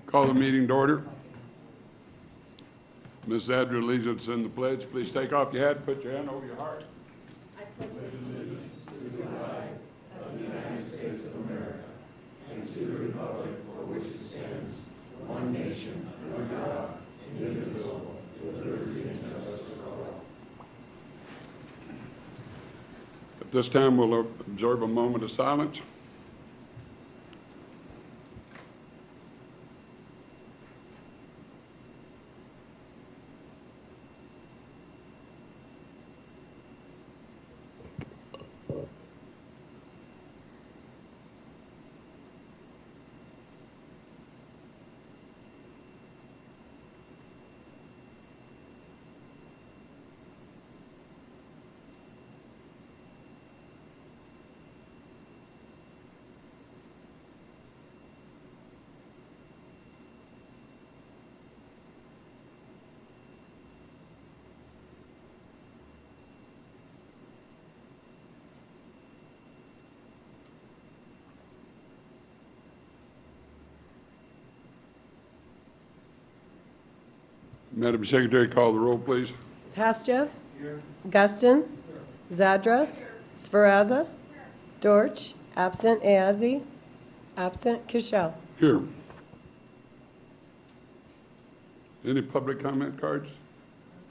Call the meeting to order. Ms. Zadra leads us in the pledge. Please take off your hat, put your hand over your heart. I pledge allegiance to the flag of the United States of America and to the republic for which it stands, one nation, under God, indivisible, with liberty and justice for all. At this time, we'll observe a moment of silence. Madam Secretary, call the roll, please. Pasjev. Here. Guston. Here. Zadra. Here. Sferaza. Here. Dorch. Absent. Ayazi. Absent. Kishel. Here. Any public comment cards?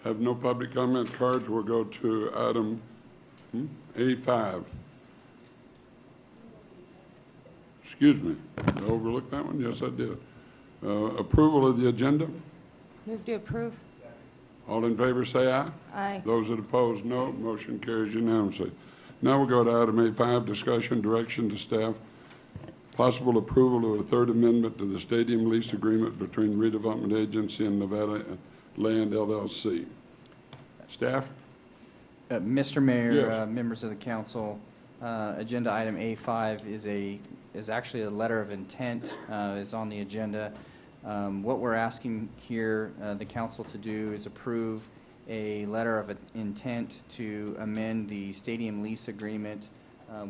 Have no public comment cards. We'll go to item A5. Excuse me. Did I overlook that one? Yes, I did. Approval of the agenda. Move to approve. All in favor say aye. Aye. Those that oppose, no. Motion carries unanimously. Now we'll go to item A5, discussion, direction to staff, possible approval of a third amendment to the stadium lease agreement between Redevelopment Agency and Nevada Land LLC. Staff? Mr. Mayor, Yes. members of the council, agenda item A5 is actually a letter of intent, is on the agenda. What we're asking here, the council to do is approve a letter of intent to amend the stadium lease agreement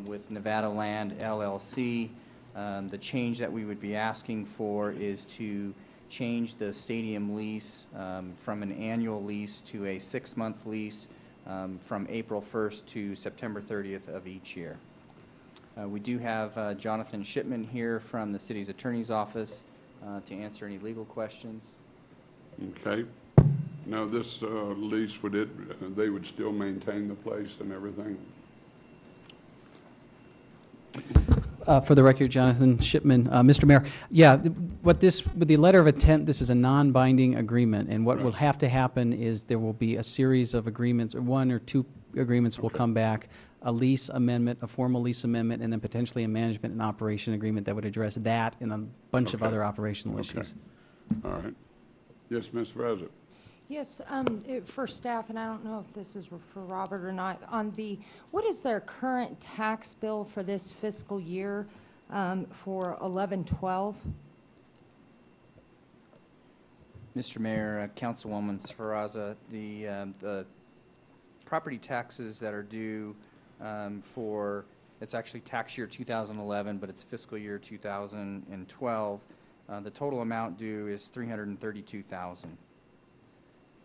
with Nevada Land LLC. The change that we would be asking for is to change the stadium lease from an annual lease to a 6-month lease from April 1st to September 30th of each year. We do have Jonathan Shipman here from the city's attorney's office to answer any legal questions. Okay. Now this lease, they would still maintain the place and everything? For the record, Jonathan Shipman. Mr. Mayor, yeah, with the letter of intent, this is a non-binding agreement, and what will have to happen is there will be a series of agreements, or 1 or 2 agreements will come back, a lease amendment, a formal lease amendment, and then potentially a management and operation agreement that would address that and a bunch of other operational issues. All right. Yes, Ms. Raza. Yes, for staff, and I don't know if this is for Robert or not, what is their current tax bill for this fiscal year for 11/12? Mr. Mayor, Councilwoman Sferaza, the property taxes that are due for, it's actually tax year 2011, but it's fiscal year 2012. The total amount due is $332,000.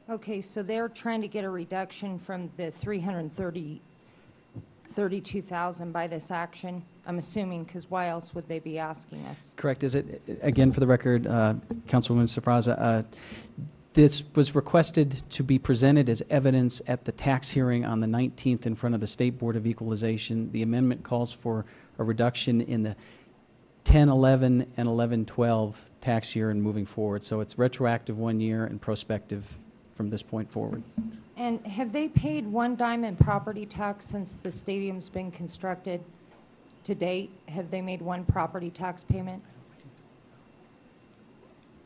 Okay, so they're trying to get a reduction from the $332,000 by this action, I'm assuming, because why else would they be asking us? Correct. Is it, again, for the record, Councilwoman Sferaza, this was requested to be presented as evidence at the tax hearing on the 19th in front of the State Board of Equalization. The amendment calls for a reduction in the 10-11 and 11-12 tax year and moving forward. So it's retroactive 1 year and prospective from this point forward. And have they paid one dime in property tax since the stadium's been constructed to date? Have they made one property tax payment?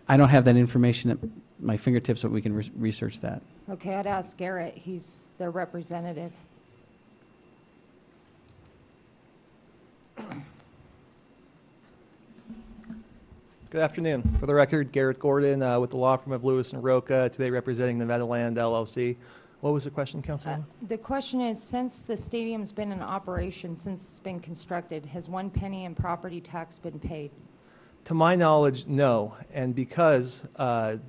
I don't have that information at my fingertips, but we can research that. Okay, I'd ask Garrett. He's their representative. Good afternoon. For the record, Garrett Gordon with the law firm of Lewis & Roca, today representing Nevada Land LLC. What was the question, Councilwoman? The question is, since the stadium's been in operation, since it's been constructed, has one penny in property tax been paid? To my knowledge, no. And because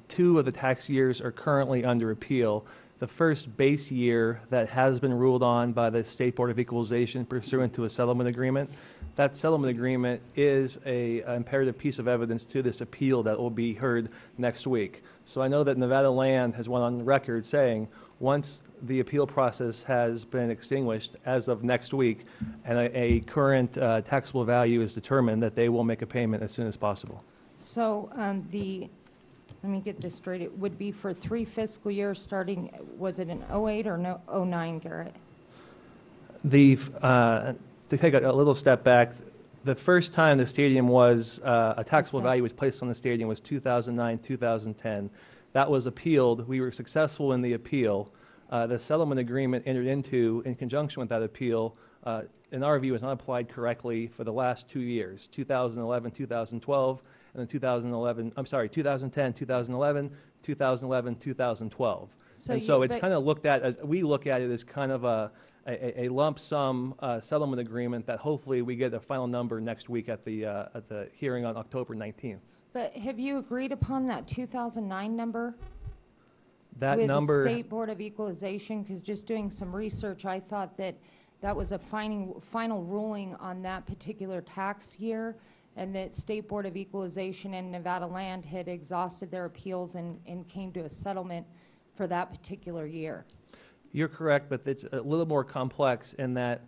2 of the tax years are currently under appeal, the first base year that has been ruled on by the State Board of Equalization pursuant to a settlement agreement, that settlement agreement is an imperative piece of evidence to this appeal that will be heard next week. So I know that Nevada Land has went on record saying once the appeal process has been extinguished as of next week and a current taxable value is determined, that they will make a payment as soon as possible. So let me get this straight, it would be for 3 fiscal years starting, was it in '08 or no, '09, Garrett? To take a little step back, the first time the stadium was, a taxable value was placed on the stadium was 2009, 2010. That was appealed. We were successful in the appeal. The settlement agreement entered into in conjunction with that appeal, in our view, is not applied correctly for the last 2 years, 2011, 2012, and then 2010, 2011, 2011, 2012. So it's kind of looked at as, we look at it as kind of a lump sum settlement agreement that hopefully we get a final number next week at the hearing on October 19th. But have you agreed upon that 2009 number? That with number, the State Board of Equalization? Because just doing some research, I thought that that was a final ruling on that particular tax year, and that State Board of Equalization and Nevada Land had exhausted their appeals and came to a settlement for that particular year. you're correct, but it's a little more complex in that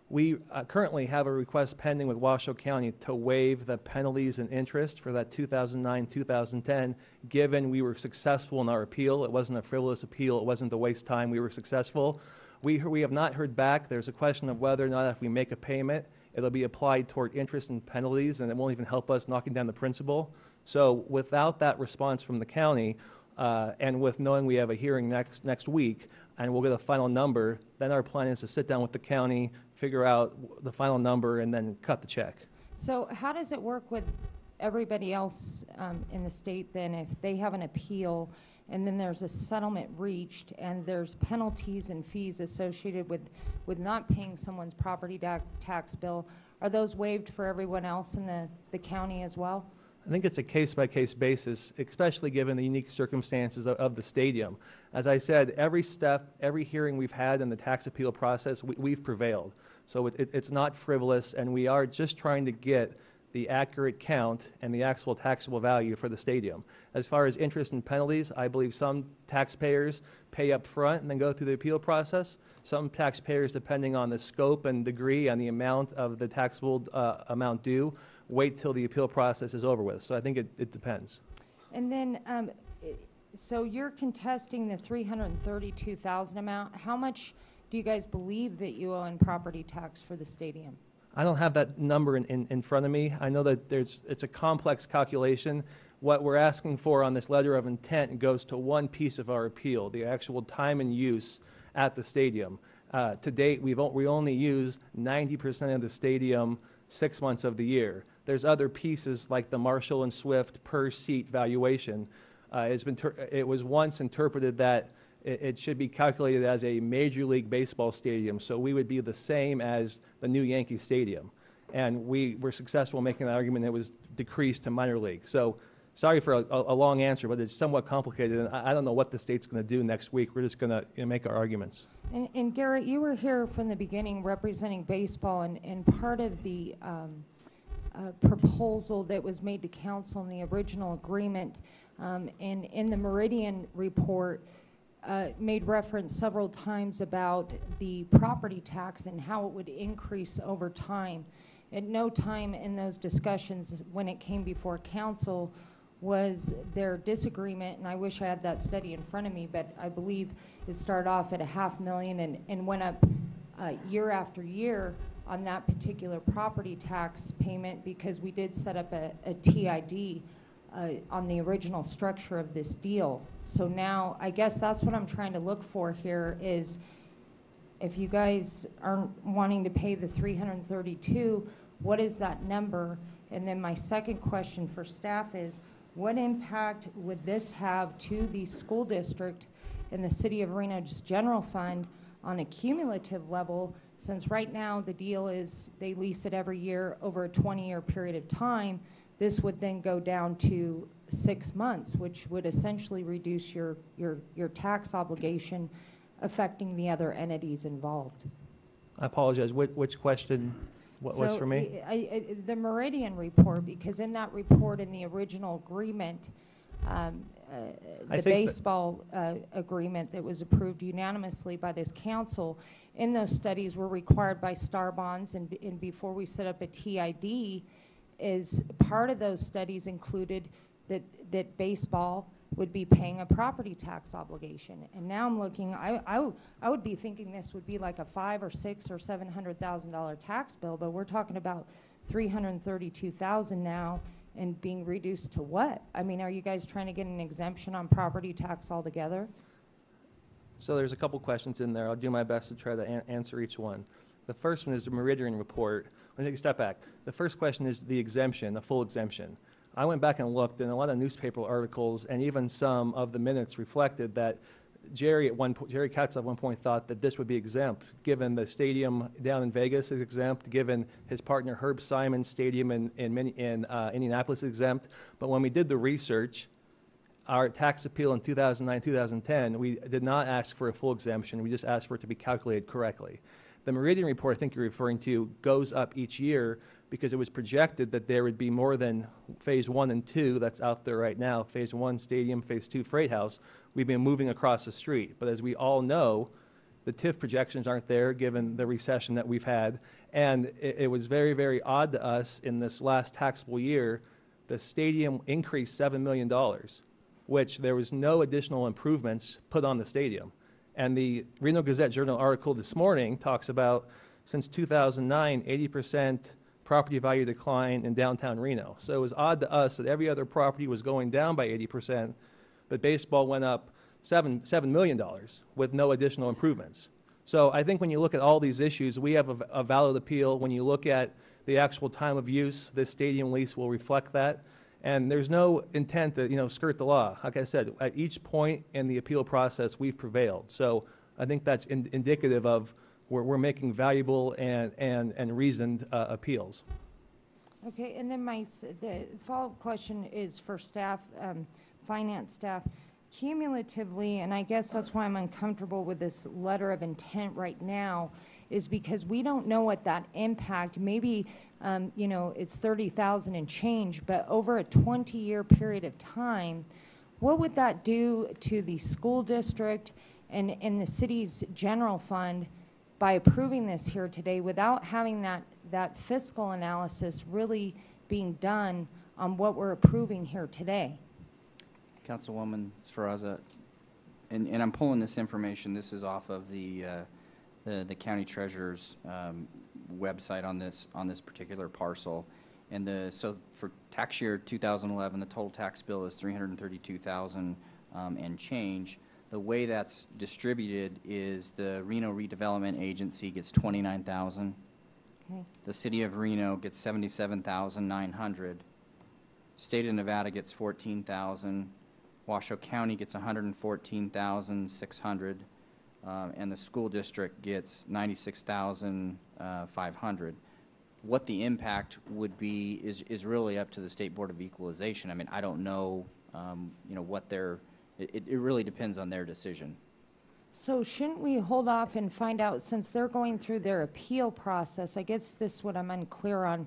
we currently have a request pending with Washoe County to waive the penalties and interest for that 2009-2010, given we were successful in our appeal. It wasn't a frivolous appeal. It wasn't a waste time. We were successful. We have not heard back. There's a question of whether or not if we make a payment, it'll be applied toward interest and penalties, and it won't even help us knocking down the principal. So without that response from the county, and with knowing we have a hearing next week, and we'll get a final number, then our plan is to sit down with the county, figure out the final number, and then cut the check. So how does it work with everybody else in the state then if they have an appeal and then there's a settlement reached and there's penalties and fees associated with not paying someone's property tax bill? Are those waived for everyone else in the county as well? I think it's a case-by-case basis, especially given the unique circumstances of the stadium. As I said, every step, every hearing we've had in the tax appeal process, we've prevailed. So it's not frivolous, and we are just trying to get the accurate count and the actual taxable value for the stadium. As far as interest and penalties, I believe some taxpayers pay up front and then go through the appeal process. Some taxpayers, depending on the scope and degree and the amount of the taxable amount due, wait till the appeal process is over with. So I think it depends. And then, so you're contesting the $332,000 amount. How much do you guys believe that you owe in property tax for the stadium? I don't have that number in front of me. I know that it's a complex calculation. What we're asking for on this letter of intent goes to one piece of our appeal, the actual time and use at the stadium. To date, we only used 90% of the stadium 6 months of the year. There's other pieces like the Marshall and Swift per seat valuation. It was once interpreted that it should be calculated as a Major League Baseball stadium, so we would be the same as the new Yankee Stadium. And we were successful in making that argument. It was decreased to minor league. So sorry for a long answer, but it's somewhat complicated, and I don't know what the state's going to do next week. We're just going to make our arguments. And Garrett, you were here from the beginning representing baseball, and part of the proposal that was made to council in the original agreement and in the Meridian report made reference several times about the property tax and how it would increase over time. At no time in those discussions when it came before council was there disagreement, and I wish I had that study in front of me, but I believe it started off at $500,000 and went up year after year on that particular property tax payment because we did set up a TID on the original structure of this deal. So now I guess that's what I'm trying to look for here is if you guys aren't wanting to pay the $332, what is that number? And then my second question for staff is what impact would this have to the school district and the City of Reno's general fund on a cumulative level, since right now the deal is they lease it every year over a 20-year period of time. this would then go down to 6 months, which would essentially reduce your tax obligation, affecting the other entities involved. I apologize. Which question was for me? The Meridian report, because in that report, in the original agreement, the baseball agreement that was approved unanimously by this council, in those studies were required by Star Bonds, and before we set up a TID, is part of those studies included that baseball would be paying a property tax obligation. And now I'm looking, I would be thinking this would be like a $500,000 or $600,000 or $700,000 tax bill, but we're talking about $332,000 now, and being reduced to what? I mean, are you guys trying to get an exemption on property tax altogether? So there's a couple questions in there. I'll do my best to try to answer each one. The first one is the Meridian report. Let me take a step back. The first question is the exemption, the full exemption. I went back and looked, and a lot of newspaper articles and even some of the minutes reflected that Jerry Katz at one point thought that this would be exempt, given the stadium down in Vegas is exempt, given his partner Herb Simon's stadium in Indianapolis is exempt. But when we did the research, our tax appeal in 2009, 2010, we did not ask for a full exemption. We just asked for it to be calculated correctly. The Meridian report I think you're referring to goes up each year because it was projected that there would be more than phase 1 and 2 that's out there right now. Phase 1 stadium, phase 2 freight house. We've been moving across the street. But as we all know, the TIF projections aren't there given the recession that we've had. And it was very, very odd to us in this last taxable year, the stadium increased $7 million, which there was no additional improvements put on the stadium. And the Reno Gazette-Journal article this morning talks about, since 2009, 80% property value decline in downtown Reno. So it was odd to us that every other property was going down by 80%, but baseball went up $7 million with no additional improvements. So I think when you look at all these issues, we have a valid appeal. When you look at the actual time of use, this stadium lease will reflect that. And there's no intent to, skirt the law. Like I said, at each point in the appeal process, we've prevailed. So I think that's indicative of we're making valuable and reasoned appeals. Okay, and then the follow-up question is for staff, finance staff. Cumulatively, and I guess that's why I'm uncomfortable with this letter of intent right now, is because we don't know what that impact, maybe, it's 30,000 and change, but over a 20-year period of time, what would that do to the school district and the city's general fund by approving this here today without having that fiscal analysis really being done on what we're approving here today? Councilwoman Sferaza, and I'm pulling this information. This is off of the county treasurer's website on this particular parcel, and so for tax year 2011, the total tax bill is $332,000 and change. The way that's distributed is the Reno Redevelopment Agency gets $29,000. Okay. The city of Reno gets $77,900. State of Nevada gets $14,000. Washoe County gets $114,600, and the school district gets $96,500. What the impact would be is really up to the State Board of Equalization. I mean, I don't know, what their. It really depends on their decision. So shouldn't we hold off and find out, since they're going through their appeal process? I guess this what I'm unclear on.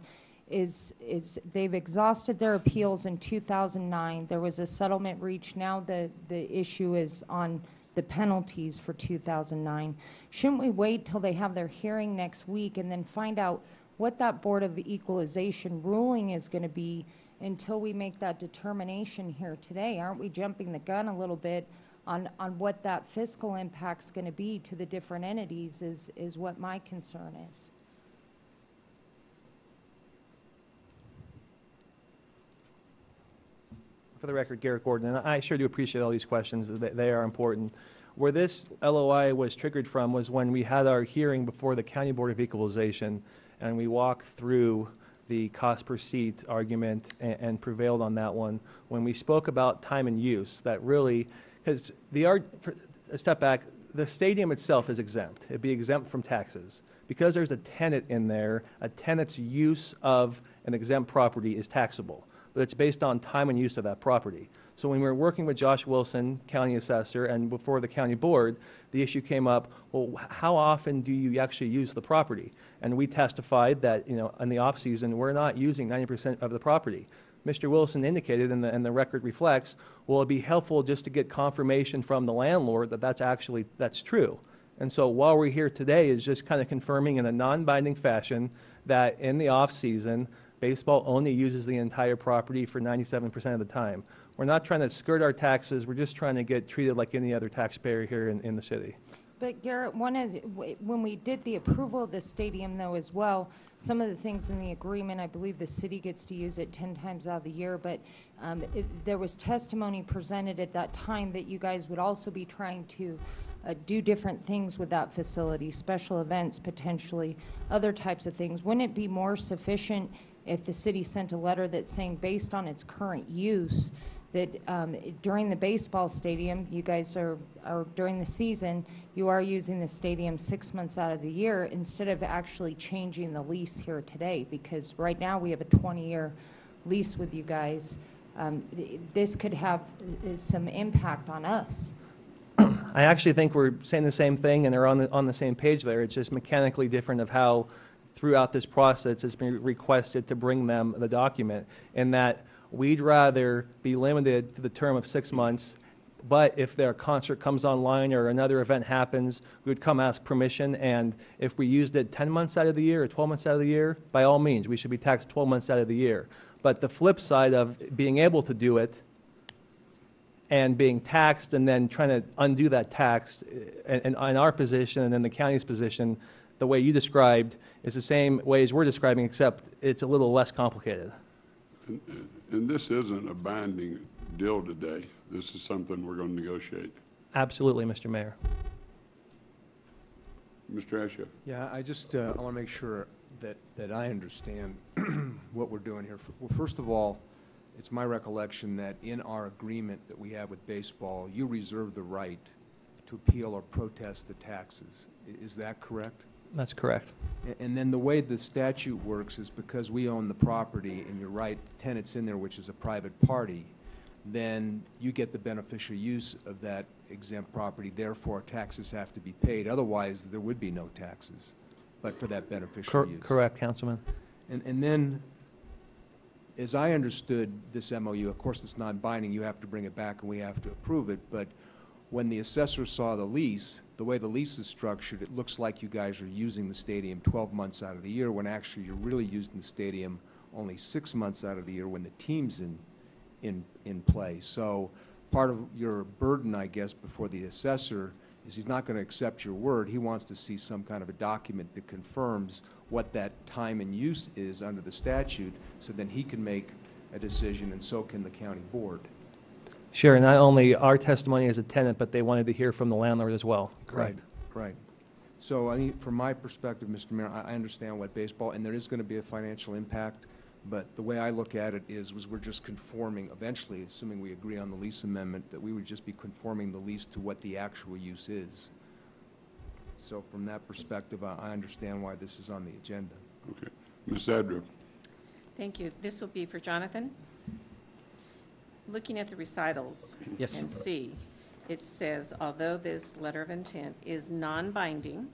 Is they've exhausted their appeals in 2009. There was a settlement reached. Now the issue is on the penalties for 2009. Shouldn't we wait till they have their hearing next week and then find out what that Board of Equalization ruling is going to be until we make that determination here today? Aren't we jumping the gun a little bit on what that fiscal impact's going to be to the different entities is what my concern is. For the record, Garrett Gordon, and I sure do appreciate all these questions. They are important. Where this LOI was triggered from was when we had our hearing before the County Board of Equalization, and we walked through the cost per seat argument and prevailed on that one. When we spoke about time and use, that really, because a step back, the stadium itself is exempt. It'd be exempt from taxes. Because there's a tenant in there, a tenant's use of an exempt property is taxable. but it's based on time and use of that property. So when we were working with Josh Wilson, county assessor, and before the county board, the issue came up, well, how often do you actually use the property? And we testified that, you know, in the off season, we're not using 90% of the property. Mr. Wilson indicated, and the record reflects, well, it'd be helpful just to get confirmation from the landlord that that's true. And so while we're here today is just kind of confirming in a non-binding fashion that in the off season, baseball only uses the entire property for 97% of the time. We're not trying to skirt our taxes. We're just trying to get treated like any other taxpayer here in the city. But Garrett, when we did the approval of the stadium though as well, some of the things in the agreement, I believe the city gets to use it 10 times out of the year, but there was testimony presented at that time that you guys would also be trying to do different things with that facility, special events potentially, other types of things. Wouldn't it be more sufficient if the city sent a letter that's saying based on its current use that during the baseball stadium, you guys are during the season, you are using the stadium 6 months out of the year instead of actually changing the lease here today? Because right now we have a 20-year lease with you guys. This could have some impact on us. I actually think we're saying the same thing and they're on the same page there. It's just mechanically different of how throughout this process it's been requested to bring them the document, in that we'd rather be limited to the term of 6 months, but if their concert comes online or another event happens, we would come ask permission, and if we used it 10 months out of the year or 12 months out of the year, by all means, we should be taxed 12 months out of the year. But the flip side of being able to do it and being taxed and then trying to undo that tax, and in our position and in the county's position, the way you described is the same way as we're describing, except it's a little less complicated. And this isn't a binding deal today. This is something we're going to negotiate. Absolutely, Mr. Mayor. Mr. Asheff. Yeah, I just I want to make sure that I understand what we're doing here. Well, first of all, it's my recollection that in our agreement that we have with baseball, you reserve the right to appeal or protest the taxes. Is that correct? That's correct. And then the way the statute works is because we own the property, and you're right, the tenant's in there, which is a private party, then you get the beneficial use of that exempt property. Therefore, taxes have to be paid. Otherwise, there would be no taxes, but for that beneficial use. Correct, Councilman. And then, as I understood this MOU, of course it's not binding, you have to bring it back and we have to approve it, but when the assessor saw the lease, the way the lease is structured, it looks like you guys are using the stadium 12 months out of the year, when actually you're really using the stadium only 6 months out of the year when the team's in play. So part of your burden, I guess, before the assessor is he's not going to accept your word. He wants to see some kind of a document that confirms what that time and use is under the statute, so then he can make a decision, and so can the county board. Sure, not only our testimony as a tenant, but they wanted to hear from the landlord as well. Correct. Right. So, I mean, from my perspective, Mr. Mayor, I understand what baseball, and there is going to be a financial impact, but the way I look at it was we're just conforming, eventually, assuming we agree on the lease amendment, that we would just be conforming the lease to what the actual use is. So from that perspective, I understand why this is on the agenda. Okay. Ms. Adra. Thank you. This will be for Jonathan. Looking at the recitals Yes. and C, it says, although this letter of intent is non-binding,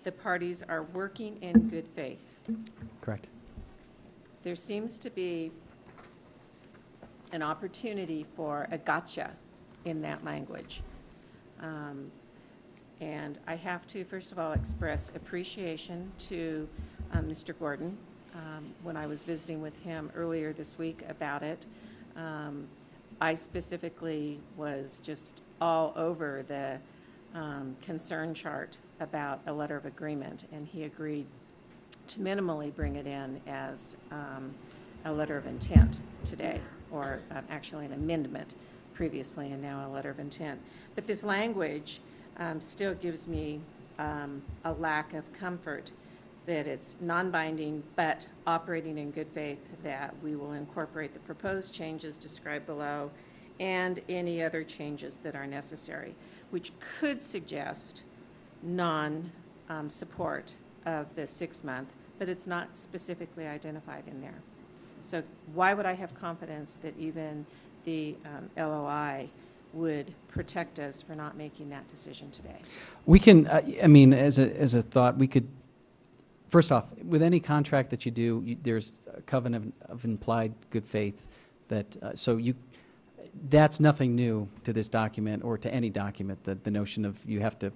the parties are working in good faith. Correct. There seems to be an opportunity for a gotcha in that language. And I have to, first of all, express appreciation to Mr. Gordon. When I was visiting with him earlier this week about it, I specifically was just all over the concern chart about a letter of agreement, and he agreed to minimally bring it in as a letter of intent today, or actually an amendment previously and now a letter of intent. But this language still gives me a lack of comfort that it's non-binding but operating in good faith, that we will incorporate the proposed changes described below and any other changes that are necessary, which could suggest non-support of the 6 month, but it's not specifically identified in there. So why would I have confidence that even the LOI would protect us for not making that decision today? We can, I mean, as a thought, we could, first off, with any contract that you do, there's a covenant of implied good faith that, that's nothing new to this document or to any document, the notion of you have to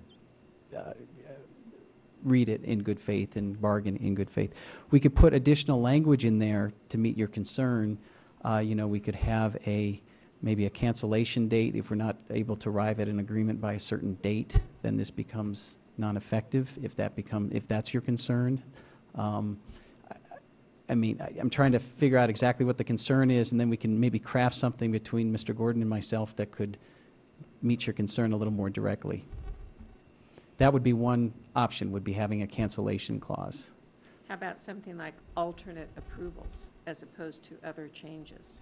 read it in good faith and bargain in good faith. We could put additional language in there to meet your concern. We could have maybe a cancellation date. If we're not able to arrive at an agreement by a certain date, then this becomes non-effective, if that's your concern. I'm trying to figure out exactly what the concern is, and then we can maybe craft something between Mr. Gordon and myself that could meet your concern a little more directly. That would be one option, would be having a cancellation clause. How about something like alternate approvals as opposed to other changes?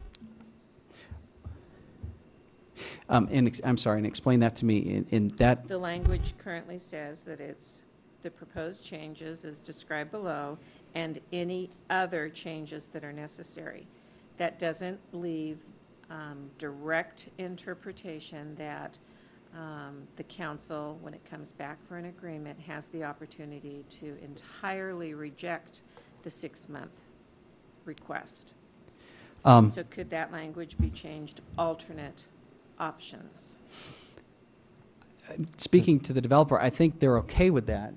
I'm sorry, and explain that to me. In that, The language currently says that it's the proposed changes as described below and any other changes that are necessary. That doesn't leave direct interpretation that the council, when it comes back for an agreement, has the opportunity to entirely reject the 6-month request. So could that language be changed, alternate options? speaking to the developer, I think they're okay with that.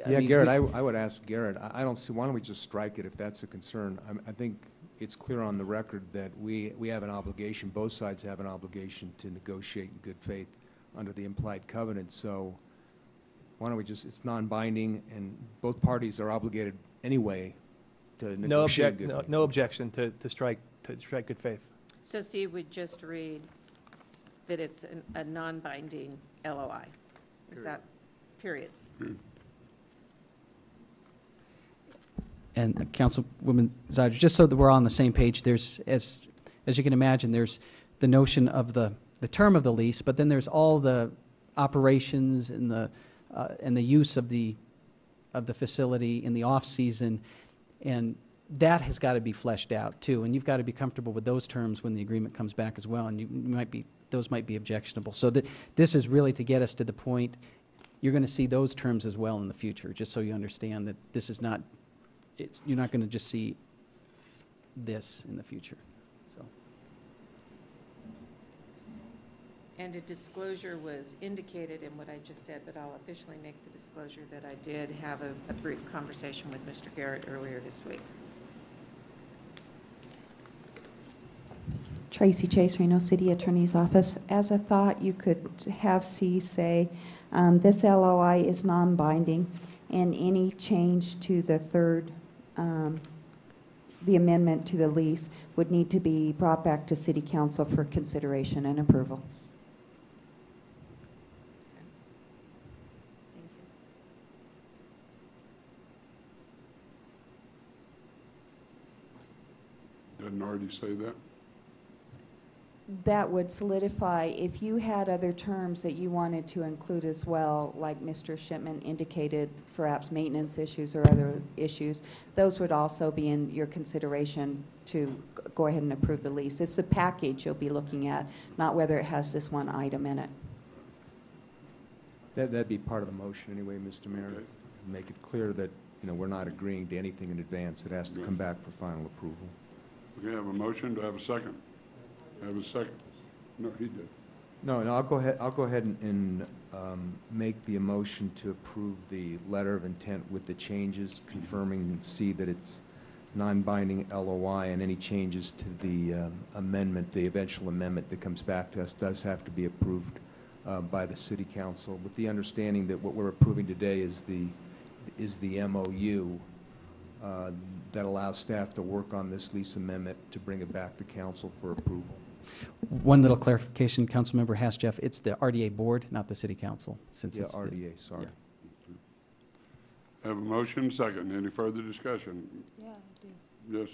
Yeah, Garrett, I would ask Garrett, I don't see, why don't we just strike it if that's a concern? I think it's clear on the record that we have an obligation, both sides have an obligation to negotiate in good faith under the implied covenant, so why don't we just, it's non-binding, and both parties are obligated anyway to negotiate in good faith. No objection to strike good faith. So C would just read that it's a non-binding LOI. Is that, period? And Councilwoman Zidra, just so that we're all on the same page, there's, as you can imagine, there's the notion of the term of the lease, but then there's all the operations and the use of the facility in the off season, and that has got to be fleshed out too. And you've got to be comfortable with those terms when the agreement comes back as well. And those might be objectionable. So this is really to get us to the point. You're going to see those terms as well in the future, just so you understand that this is not. You're not going to just see this in the future. So. And a disclosure was indicated in what I just said, but I'll officially make the disclosure that I did have a brief conversation with Mr. Garrett earlier this week. Tracy Chase, Reno City Attorney's Office. As a thought, you could have C say, this LOI is non-binding, and any change to the the amendment to the lease would need to be brought back to City Council for consideration and approval. Doesn't already say that? That would solidify, if you had other terms that you wanted to include as well, like Mr. Shipman indicated, perhaps maintenance issues or other issues, those would also be in your consideration to go ahead and approve the lease. It's the package you'll be looking at, not whether it has this one item in it. That'd be part of the motion anyway, Mr. Mayor. Okay. Make it clear that, we're not agreeing to anything in advance. It has to come back for final approval. Okay, I have a motion. Do I have a second? I have a second. No, he did. No, I'll go ahead and make the motion to approve the letter of intent with the changes, confirming and see that it's non-binding LOI, and any changes to the amendment, the eventual amendment that comes back to us does have to be approved by the City Council, with the understanding that what we're approving today is the MOU that allows staff to work on this lease amendment to bring it back to council for approval. One little clarification, Councilmember Hasjeff, it's the RDA board, not the City Council, since it's RDA, sorry. Yeah. I have a motion, second. Any further discussion? Yeah, I do.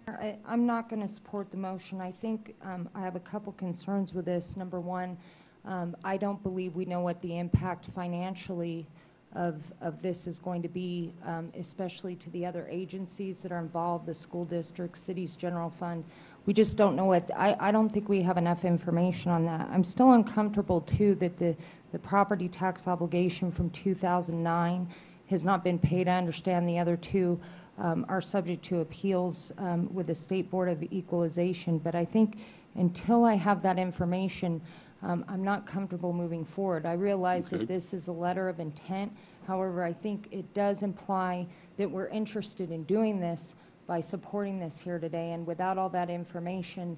Yes. I'm not going to support the motion. I think I have a couple concerns with this. Number one, I don't believe we know what the impact financially of this is going to be, especially to the other agencies that are involved, the school district, city's general fund. We just don't know what, I don't think we have enough information on that. I'm still uncomfortable, too, that the property tax obligation from 2009 has not been paid. I understand the other two are subject to appeals with the State Board of Equalization, but I think until I have that information, I'm not comfortable moving forward. I realize that this is a letter of intent. However, I think it does imply that we're interested in doing this by supporting this here today, and without all that information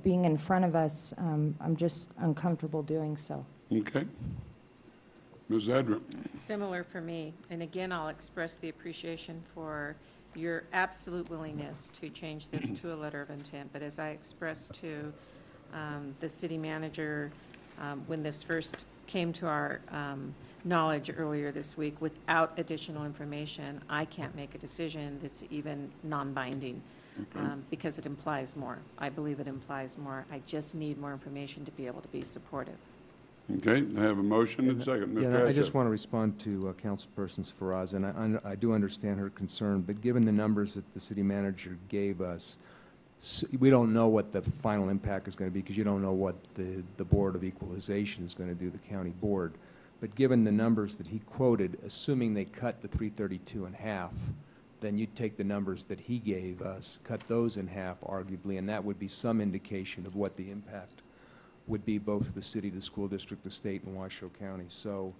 being in front of us, I'm just uncomfortable doing so. Okay. Ms. Zadra? Similar for me, and again, I'll express the appreciation for your absolute willingness to change this to a letter of intent, but as I expressed to the city manager when this first came to our knowledge earlier this week, without additional information, I can't make a decision that's even non-binding because it implies more. I believe it implies more. I just need more information to be able to be supportive. Okay, I have a motion and second. Mr. Yeah, I just Asher. want to respond to Councilperson Faraz, and I do understand her concern, but given the numbers that the city manager gave us, we don't know what the final impact is going to be because you don't know what the Board of Equalization is going to do, the county board. But given the numbers that he quoted, assuming they cut the 332 in half, then you'd take the numbers that he gave us, cut those in half arguably, and that would be some indication of what the impact would be both the city, the school district, the state, and Washoe County. So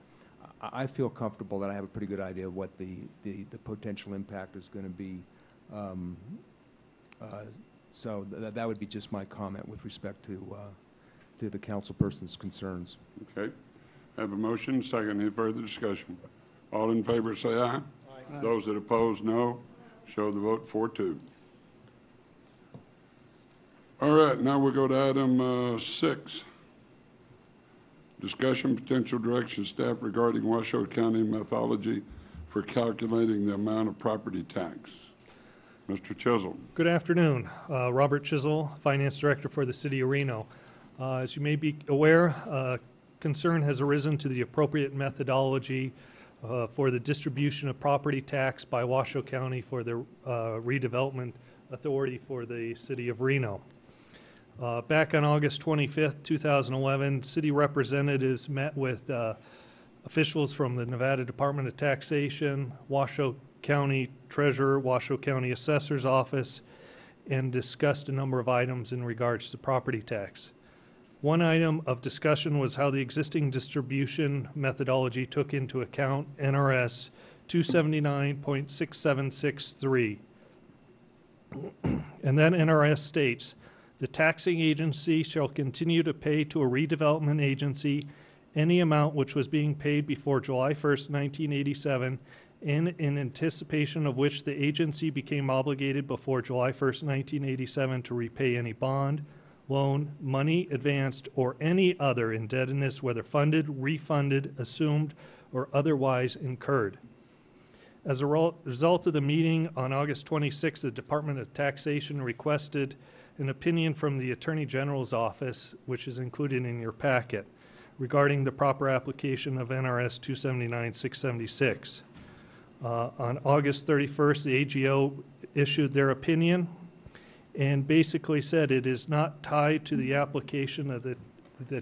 I feel comfortable that I have a pretty good idea of what the potential impact is going to be. So that would be just my comment with respect to the councilperson's concerns. Okay. I have a motion, second. Any further discussion? All in favor say aye. Aye. Those that oppose, no. Show the vote 4-2. All right, now we'll go to item 6. Discussion, potential direction staff regarding Washoe County methodology for calculating the amount of property tax. Mr. Chisholm. Good afternoon. Robert Chisel, Finance Director for the City of Reno. As you may be aware, concern has arisen to the appropriate methodology for the distribution of property tax by Washoe County for the Redevelopment Authority for the City of Reno. Back on August 25th, 2011, city representatives met with officials from the Nevada Department of Taxation, Washoe County Treasurer, Washoe County Assessor's Office, and discussed a number of items in regards to property tax. One item of discussion was how the existing distribution methodology took into account NRS 279.6763. And then NRS states, the taxing agency shall continue to pay to a redevelopment agency any amount which was being paid before July 1st, 1987, in anticipation of which the agency became obligated before July 1st, 1987 to repay any bond, loan, money advanced, or any other indebtedness, whether funded, refunded, assumed, or otherwise incurred. As a result of the meeting on August 26th, the Department of Taxation requested an opinion from the Attorney General's office, which is included in your packet, regarding the proper application of NRS 279-676. On August 31st, the AGO issued their opinion and basically said it is not tied to the application of the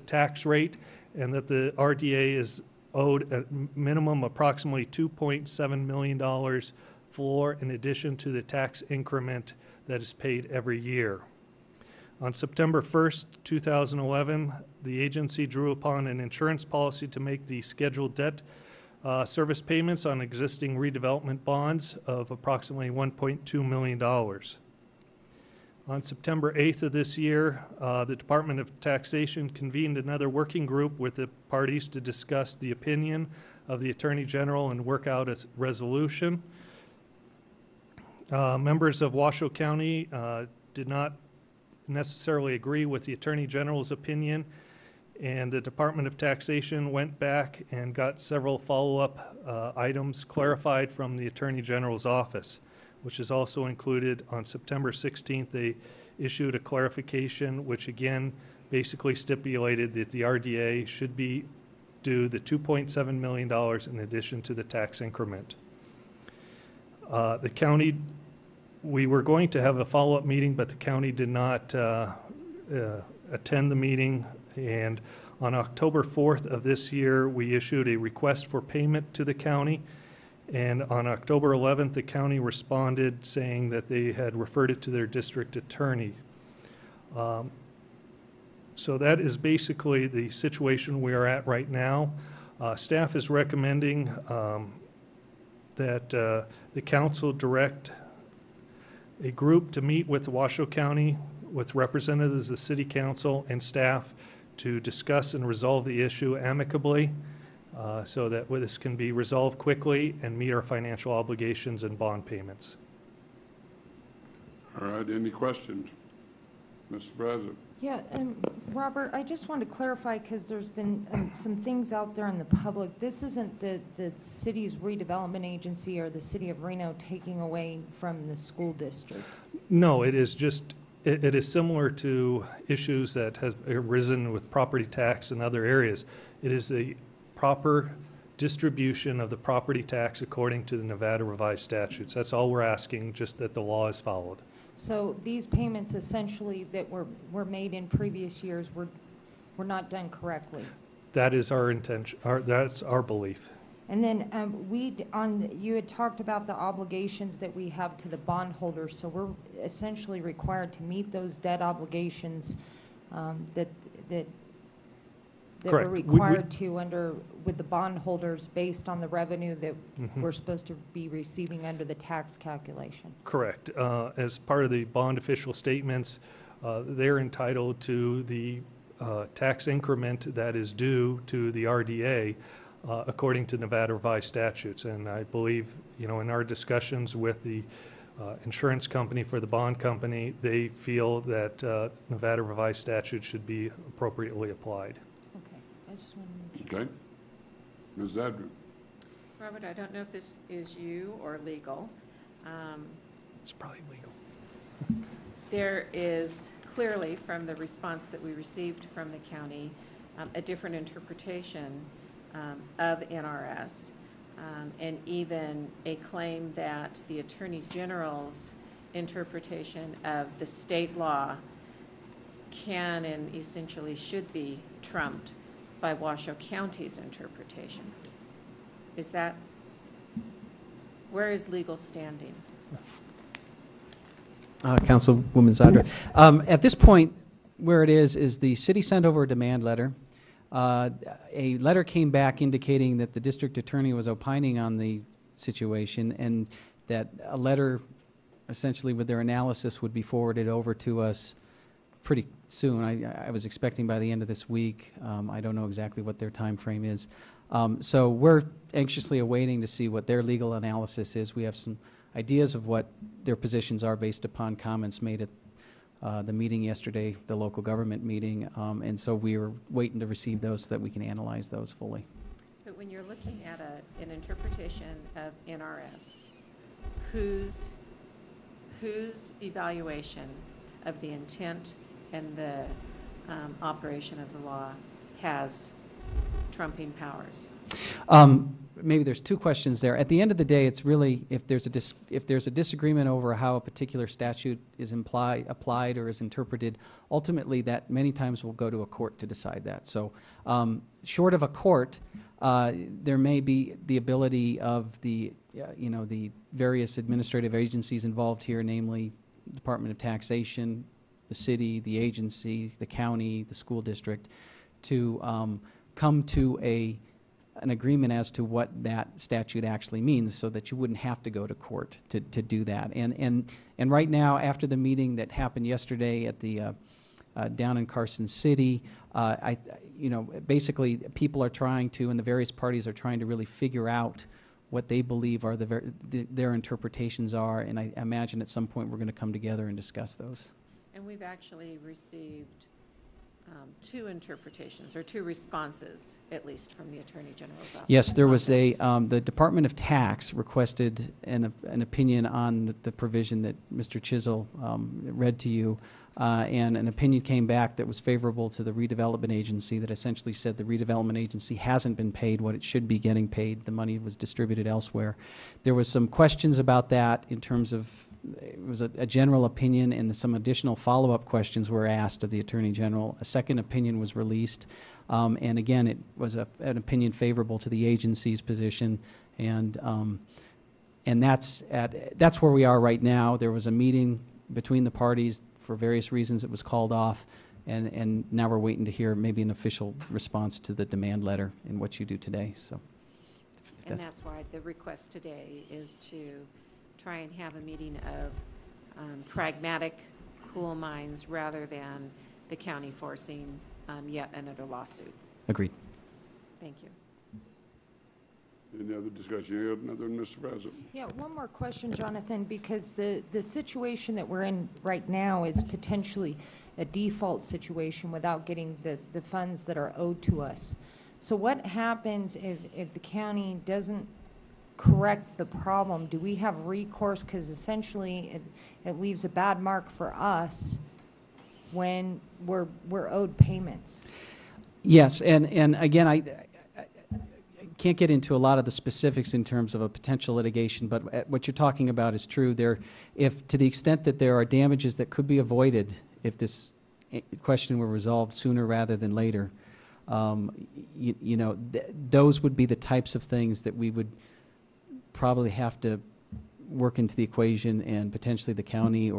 tax rate, and that the RDA is owed a minimum approximately $2.7 million floor in addition to the tax increment that is paid every year. On September 1st, 2011, the agency drew upon an insurance policy to make the scheduled debt service payments on existing redevelopment bonds of approximately $1.2 million. On September 8th of this year, the Department of Taxation convened another working group with the parties to discuss the opinion of the Attorney General and work out a resolution. Members of Washoe County did not necessarily agree with the Attorney General's opinion, and the Department of Taxation went back and got several follow-up items clarified from the Attorney General's office, which is also included. On September 16th, they issued a clarification, which again basically stipulated that the RDA should be due the $2.7 million in addition to the tax increment. The county, we were going to have a follow-up meeting, but the county did not attend the meeting, and on October 4th of this year, we issued a request for payment to the county, and on October 11th, the county responded saying that they had referred it to their district attorney. So that is basically the situation we are at right now. Staff is recommending that the council direct a group to meet with Washoe County with representatives of the city council and staff to discuss and resolve the issue amicably so that this can be resolved quickly and meet our financial obligations and bond payments. All right, any questions? Mr. President? Yeah, Robert, I just want to clarify, because there's been some things out there in the public. This isn't the city's redevelopment agency or the city of Reno taking away from the school district. No, it is just, it is similar to issues that have arisen with property tax and other areas. It is a proper distribution of the property tax according to the Nevada revised statutes. That's all we're asking, just that the law is followed. So these payments essentially that were made in previous years were not done correctly. That is our intention, that's our belief. And then you had talked about the obligations that we have to the bondholders, so we're essentially required to meet those debt obligations that we're Correct. required to under with the bondholders based on the revenue that we're supposed to be receiving under the tax calculation. Correct. As part of the bond official statements, they're entitled to the tax increment that is due to the RDA according to Nevada revised statutes. And I believe, in our discussions with the insurance company for the bond company, they feel that Nevada revised statutes should be appropriately applied. Okay, I just want to make sure. Okay. Ms. Zadra? Robert, I don't know if this is you or legal. It's probably legal. There is clearly, from the response that we received from the county, a different interpretation of NRS, and even a claim that the Attorney General's interpretation of the state law can and essentially should be trumped by Washoe County's interpretation. Is that, where is legal standing? Councilwoman Zadra. At this point, where it is the city sent over a demand letter. A letter came back indicating that the district attorney was opining on the situation and that a letter essentially with their analysis would be forwarded over to us pretty soon. I was expecting by the end of this week. I don't know exactly what their time frame is. So we're anxiously awaiting to see what their legal analysis is. We have some ideas of what their positions are based upon comments made at the meeting yesterday, the local government meeting, and so we are waiting to receive those so that we can analyze those fully. But when you're looking at an interpretation of NRS, whose evaluation of the intent and the operation of the law has trumping powers? Maybe there's two questions there. At the end of the day, it's really if there's a disagreement over how a particular statute is applied or is interpreted, ultimately that many times will go to a court to decide that. So short of a court, there may be the ability of the various administrative agencies involved here, namely the Department of Taxation, the city, the agency, the county, the school district, to come to an agreement as to what that statute actually means so that you wouldn't have to go to court to do that. And right now, after the meeting that happened yesterday at the down in Carson City, basically people are trying to, and the various parties are trying to really figure out what they believe are their interpretations are, and I imagine at some point we're going to come together and discuss those. And we've actually received two interpretations, or two responses, at least, from the Attorney General's office. Yes, there was on a, this. the Department of Tax requested an opinion on the provision that Mr. Chisel read to you, and an opinion came back that was favorable to the Redevelopment Agency that essentially said the Redevelopment Agency hasn't been paid what it should be getting paid. The money was distributed elsewhere. There was some questions about that in terms of, it was a general opinion, and some additional follow-up questions were asked of the Attorney General. A second opinion was released, and again, it was an opinion favorable to the agency's position, and that's where we are right now. There was a meeting between the parties. For various reasons, it was called off, and now we're waiting to hear maybe an official response to the demand letter in what you do today. So, And that's why the request today is to try and have a meeting of pragmatic, cool minds rather than the county forcing yet another lawsuit. agreed. Thank you. Any other discussion? You have another, Mr. President? Yeah, one more question, Jonathan, because the situation that we're in right now is potentially a default situation without getting the funds that are owed to us. So what happens if the county doesn't correct the problem? Do we have recourse? Because essentially it leaves a bad mark for us when we're owed payments. Yes, and again, I can't get into a lot of the specifics in terms of a potential litigation, but what you're talking about is true. If to the extent that there are damages that could be avoided if this question were resolved sooner rather than later, those would be the types of things that we would probably have to work into the equation, and potentially the county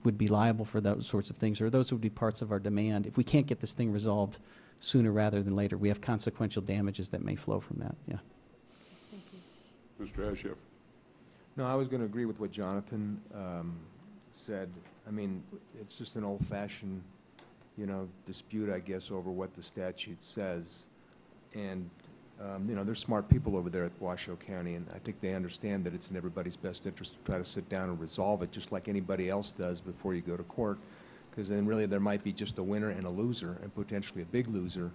would be liable for those sorts of things, or those would be parts of our demand. If we can't get this thing resolved sooner rather than later, we have consequential damages that may flow from that. Yeah. Thank you. Mr. Ashef? No, I was going to agree with what Jonathan said. I mean, it's just an old-fashioned, dispute, I guess, over what the statute says. And, there's smart people over there at Washoe County, and I think they understand that it's in everybody's best interest to try to sit down and resolve it, just like anybody else does before you go to court. Because then really there might be just a winner and a loser, and potentially a big loser,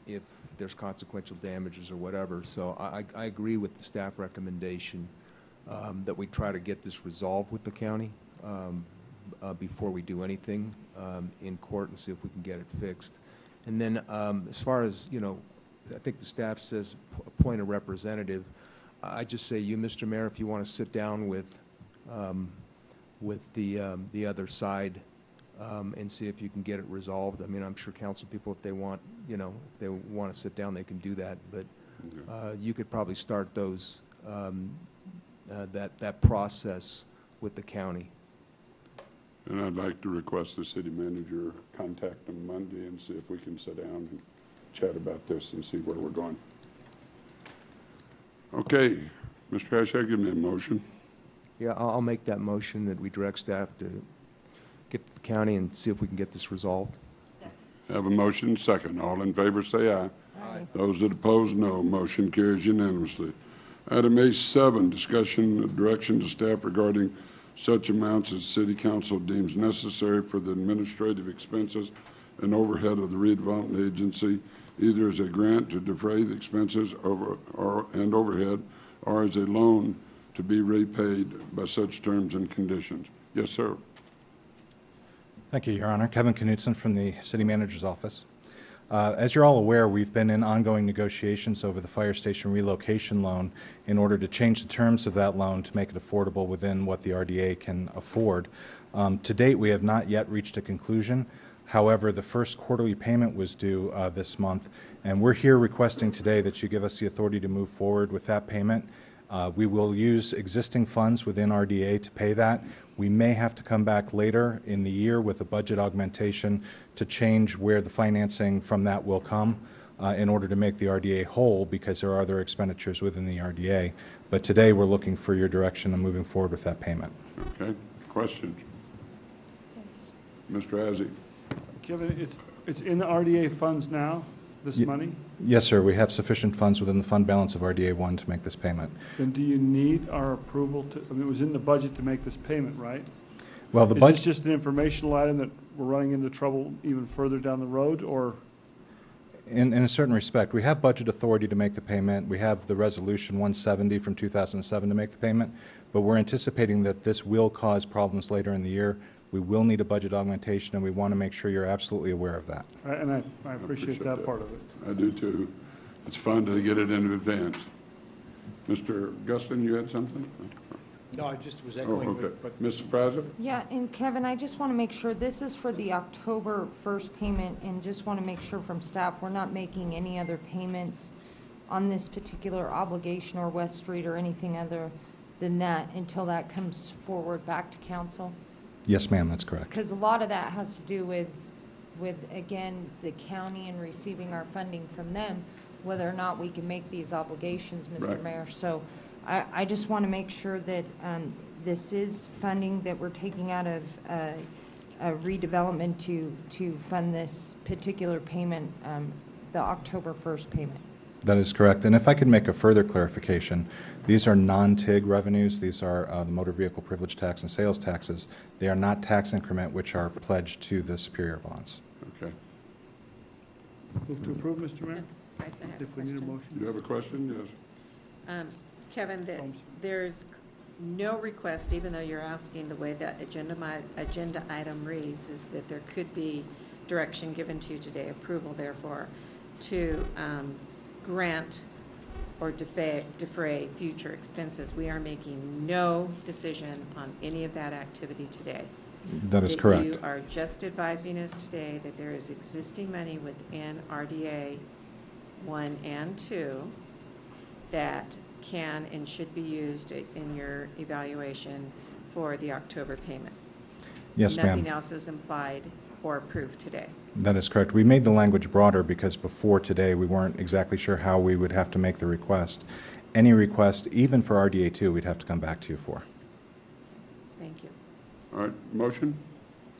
if there's consequential damages or whatever. So I agree with the staff recommendation that we try to get this resolved with the county before we do anything in court, and see if we can get it fixed. And then as far as, I think the staff says appoint a representative. I just say you, Mr. Mayor, if you want to sit down with the other side and see if you can get it resolved. I mean, I'm sure council people, if they want, if they want to sit down, they can do that. But you could probably start those that process with the county. And I'd like to request the city manager contact them Monday and see if we can sit down and chat about this and see where we're going. Okay, Mr. Ashek, give me a motion. Yeah, I'll make that motion that we direct staff to get to the county and see if we can get this resolved. Have a motion, second. All in favor, say aye. Aye. Those that oppose, no. Motion carries unanimously. Item A7, discussion of direction to staff regarding such amounts as City Council deems necessary for the administrative expenses and overhead of the Redevelopment Agency, either as a grant to defray the expenses and overhead, or as a loan to be repaid by such terms and conditions. Yes, sir. Thank you, Your Honor. Kevin Knutson from the City Manager's Office. As you're all aware, we've been in ongoing negotiations over the fire station relocation loan in order to change the terms of that loan to make it affordable within what the RDA can afford. To date, we have not yet reached a conclusion. However, the first quarterly payment was due this month, and we're here requesting today that you give us the authority to move forward with that payment. We will use existing funds within RDA to pay that. We may have to come back later in the year with a budget augmentation to change where the financing from that will come in order to make the RDA whole, because there are other expenditures within the RDA. But today we're looking for your direction on moving forward with that payment. Okay. Questions? Mr. Azzi. Kevin, it's in the RDA funds now, this money? Yes, sir. We have sufficient funds within the fund balance of RDA 1 to make this payment. Then do you need our approval to, I mean, it was in the budget to make this payment, right? Well, the Is budget. this just an informational item that we're running into trouble even further down the road, or? In a certain respect, we have budget authority to make the payment. We have the resolution 170 from 2007 to make the payment, but we're anticipating that this will cause problems later in the year. We will need a budget augmentation, and we want to make sure you're absolutely aware of that. And I appreciate that part of it. I do too. It's fun to get it in advance. Mr. Guston, you had something? No, I just was Oh, echoing okay. what Mrs. Fraser? Yeah, and Kevin, I just want to make sure, this is for the October 1st payment, and just want to make sure from staff, we're not making any other payments on this particular obligation or West Street or anything other than that until that comes forward back to council? Yes, ma'am, that's correct. Because a lot of that has to do with, again, the county and receiving our funding from them, whether or not we can make these obligations, Mr. Right. Mayor. So I just want to make sure that this is funding that we're taking out of redevelopment to fund this particular payment, the October 1st payment. That is correct. And if I could make a further clarification, these are non-TIG revenues. These are the motor vehicle privilege tax and sales taxes. They are not tax increment, which are pledged to the Superior bonds. Okay. Move to approve, Mr. Mayor? I still have a If we need a question. motion. You have a question? Yes. Kevin, that there's no request, even though you're asking, the way that agenda item reads, is that there could be direction given to you today, approval therefore, to grant or defray future expenses. We are making no decision on any of that activity today. That is correct. You are just advising us today that there is existing money within RDA 1 and 2 that can and should be used in your evaluation for the October payment. Yes, ma'am. Nothing else is implied or approved today. That is correct. We made the language broader because before today we weren't exactly sure how we would have to make the request. Any request, even for RDA 2, we'd have to come back to you for. Thank you. All right, motion?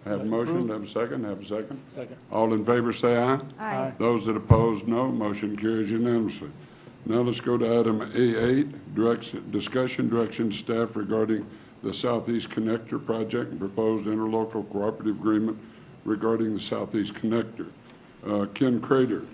Have a motion, Approved. have a second, have a second. Second. All in favor, say aye. Aye. Those that oppose, no. Motion carries unanimously. Now let's go to item A8, discussion direction to staff regarding the Southeast Connector project and proposed interlocal cooperative agreement regarding the Southeast Connector. Ken Crater.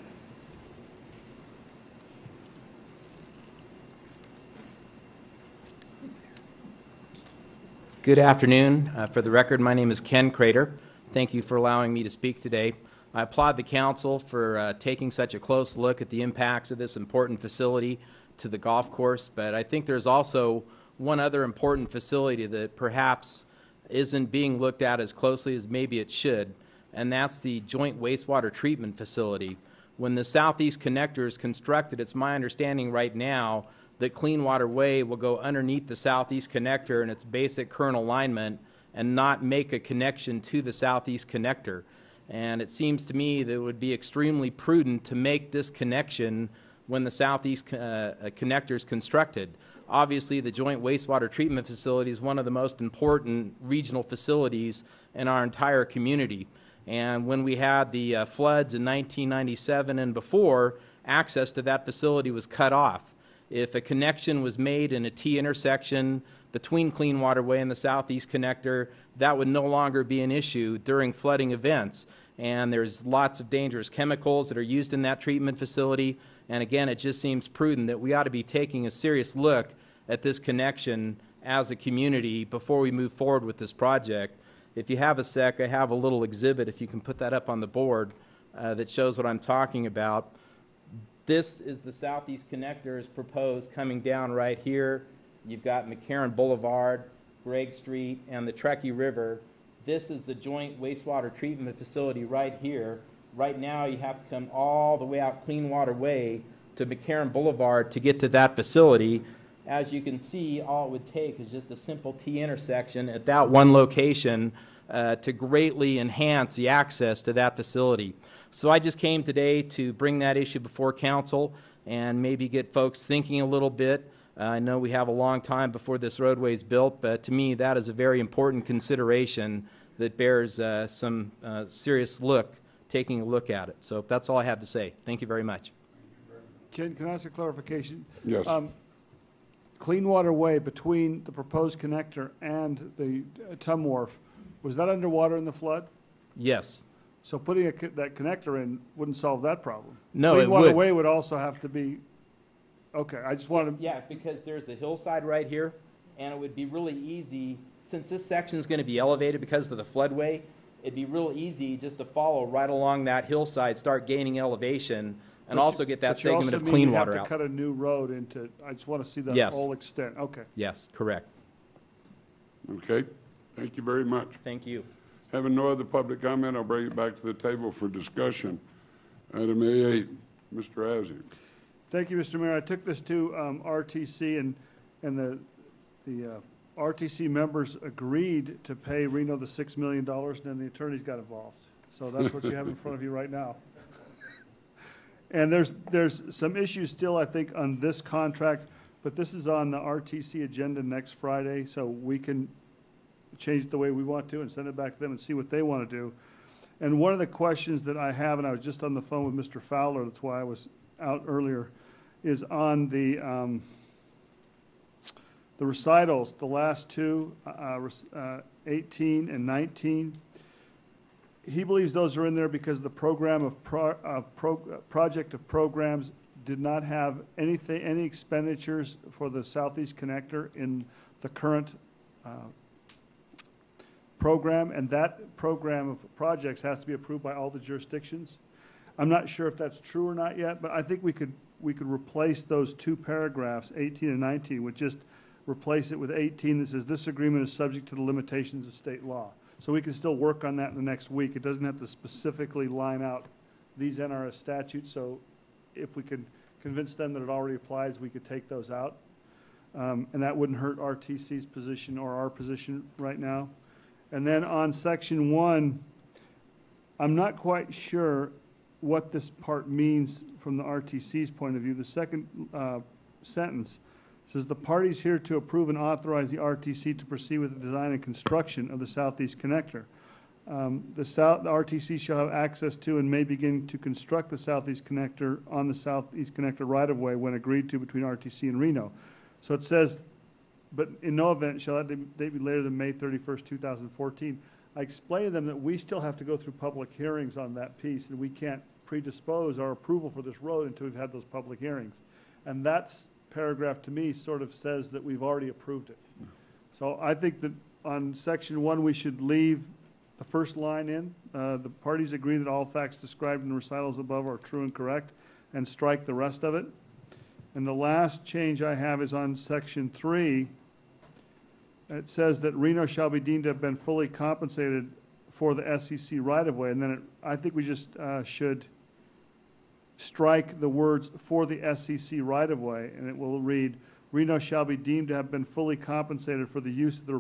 Good afternoon. For the record, my name is Ken Crater. Thank you for allowing me to speak today. I applaud the council for taking such a close look at the impacts of this important facility to the golf course, but I think there's also one other important facility that perhaps isn't being looked at as closely as maybe it should, and that's the joint wastewater treatment facility. When the Southeast Connector is constructed, it's my understanding right now that Clean Water Way will go underneath the Southeast Connector in its basic current alignment and not make a connection to the Southeast Connector. And it seems to me that it would be extremely prudent to make this connection when the Southeast Connector is constructed. Obviously, the Joint Wastewater Treatment Facility is one of the most important regional facilities in our entire community. And when we had the floods in 1997 and before, access to that facility was cut off. If a connection was made in a T intersection between Clean Water Way and the Southeast Connector, that would no longer be an issue during flooding events. And there's lots of dangerous chemicals that are used in that treatment facility. And again, it just seems prudent that we ought to be taking a serious look at this connection as a community before we move forward with this project. If you have a sec, I have a little exhibit, if you can put that up on the board, that shows what I'm talking about. This is the Southeast Connector as proposed coming down right here. You've got McCarran Boulevard, Gregg Street, and the Truckee River. This is the joint wastewater treatment facility right here. Right now, you have to come all the way out Clean Water Way to McCarran Boulevard to get to that facility. As you can see, all it would take is just a simple T intersection at that one location to greatly enhance the access to that facility. So I just came today to bring that issue before council and maybe get folks thinking a little bit. I know we have a long time before this roadway is built, but to me that is a very important consideration that bears some serious taking a look at it. So that's all I have to say. Thank you very much. Ken, can I ask a clarification? Yes. Clean Water Way between the proposed connector and the Tum Wharf, was that underwater in the flood? Yes. So putting that connector in wouldn't solve that problem. No, Clean it Water would. Way would also have to be, okay, I just wanted, Yeah, because there's a hillside right here, and it would be really easy, since this section is going to be elevated because of the floodway, it'd be real easy just to follow right along that hillside, start gaining elevation, and also get that segment of clean water you out. have to cut a new road into, I just want to see the Yes. whole extent, okay. Yes, correct. Okay, thank you very much. Thank you. Having no other public comment, I'll bring it back to the table for discussion. Item A8, Mr. Azzi. Thank you, Mr. Mayor. I took this to RTC, and the RTC members agreed to pay Reno the $6 million, and then the attorneys got involved. So that's what you have in front of you right now. And there's some issues still, I think, on this contract, but this is on the RTC agenda next Friday, so we can change it the way we want to and send it back to them and see what they want to do. And one of the questions that I have, and I was just on the phone with Mr. Fowler, that's why I was out earlier, is on the recitals, the last two, 18 and 19. He believes those are in there because the program of project of programs did not have any expenditures for the Southeast Connector in the current program, and that program of projects has to be approved by all the jurisdictions. I'm not sure if that's true or not yet, but I think we could replace those two paragraphs, 18 and 19, with just replace it with 18 that says this agreement is subject to the limitations of state law. So we can still work on that in the next week. It doesn't have to specifically line out these NRS statutes, so if we could convince them that it already applies, we could take those out. And that wouldn't hurt RTC's position or our position right now. And then on section 1, I'm not quite sure what this part means from the RTC's point of view. The second sentence says, the parties here to approve and authorize the RTC to proceed with the design and construction of the Southeast Connector. The RTC shall have access to and may begin to construct the Southeast Connector on the Southeast Connector right-of-way when agreed to between RTC and Reno. So it says, but in no event shall that date be later than May 31st, 2014. I explained to them that we still have to go through public hearings on that piece, and we can't predispose our approval for this road until we've had those public hearings. And that's paragraph to me sort of says that we've already approved it. So I think that on section 1, we should leave the first line in. The parties agree that all facts described in the recitals above are true and correct, and strike the rest of it. And the last change I have is on section 3. It says that Reno shall be deemed to have been fully compensated for the SEC right-of-way. And then I think we just should strike the words for the SEC right-of-way, and it will read, Reno shall be deemed to have been fully compensated for the use of the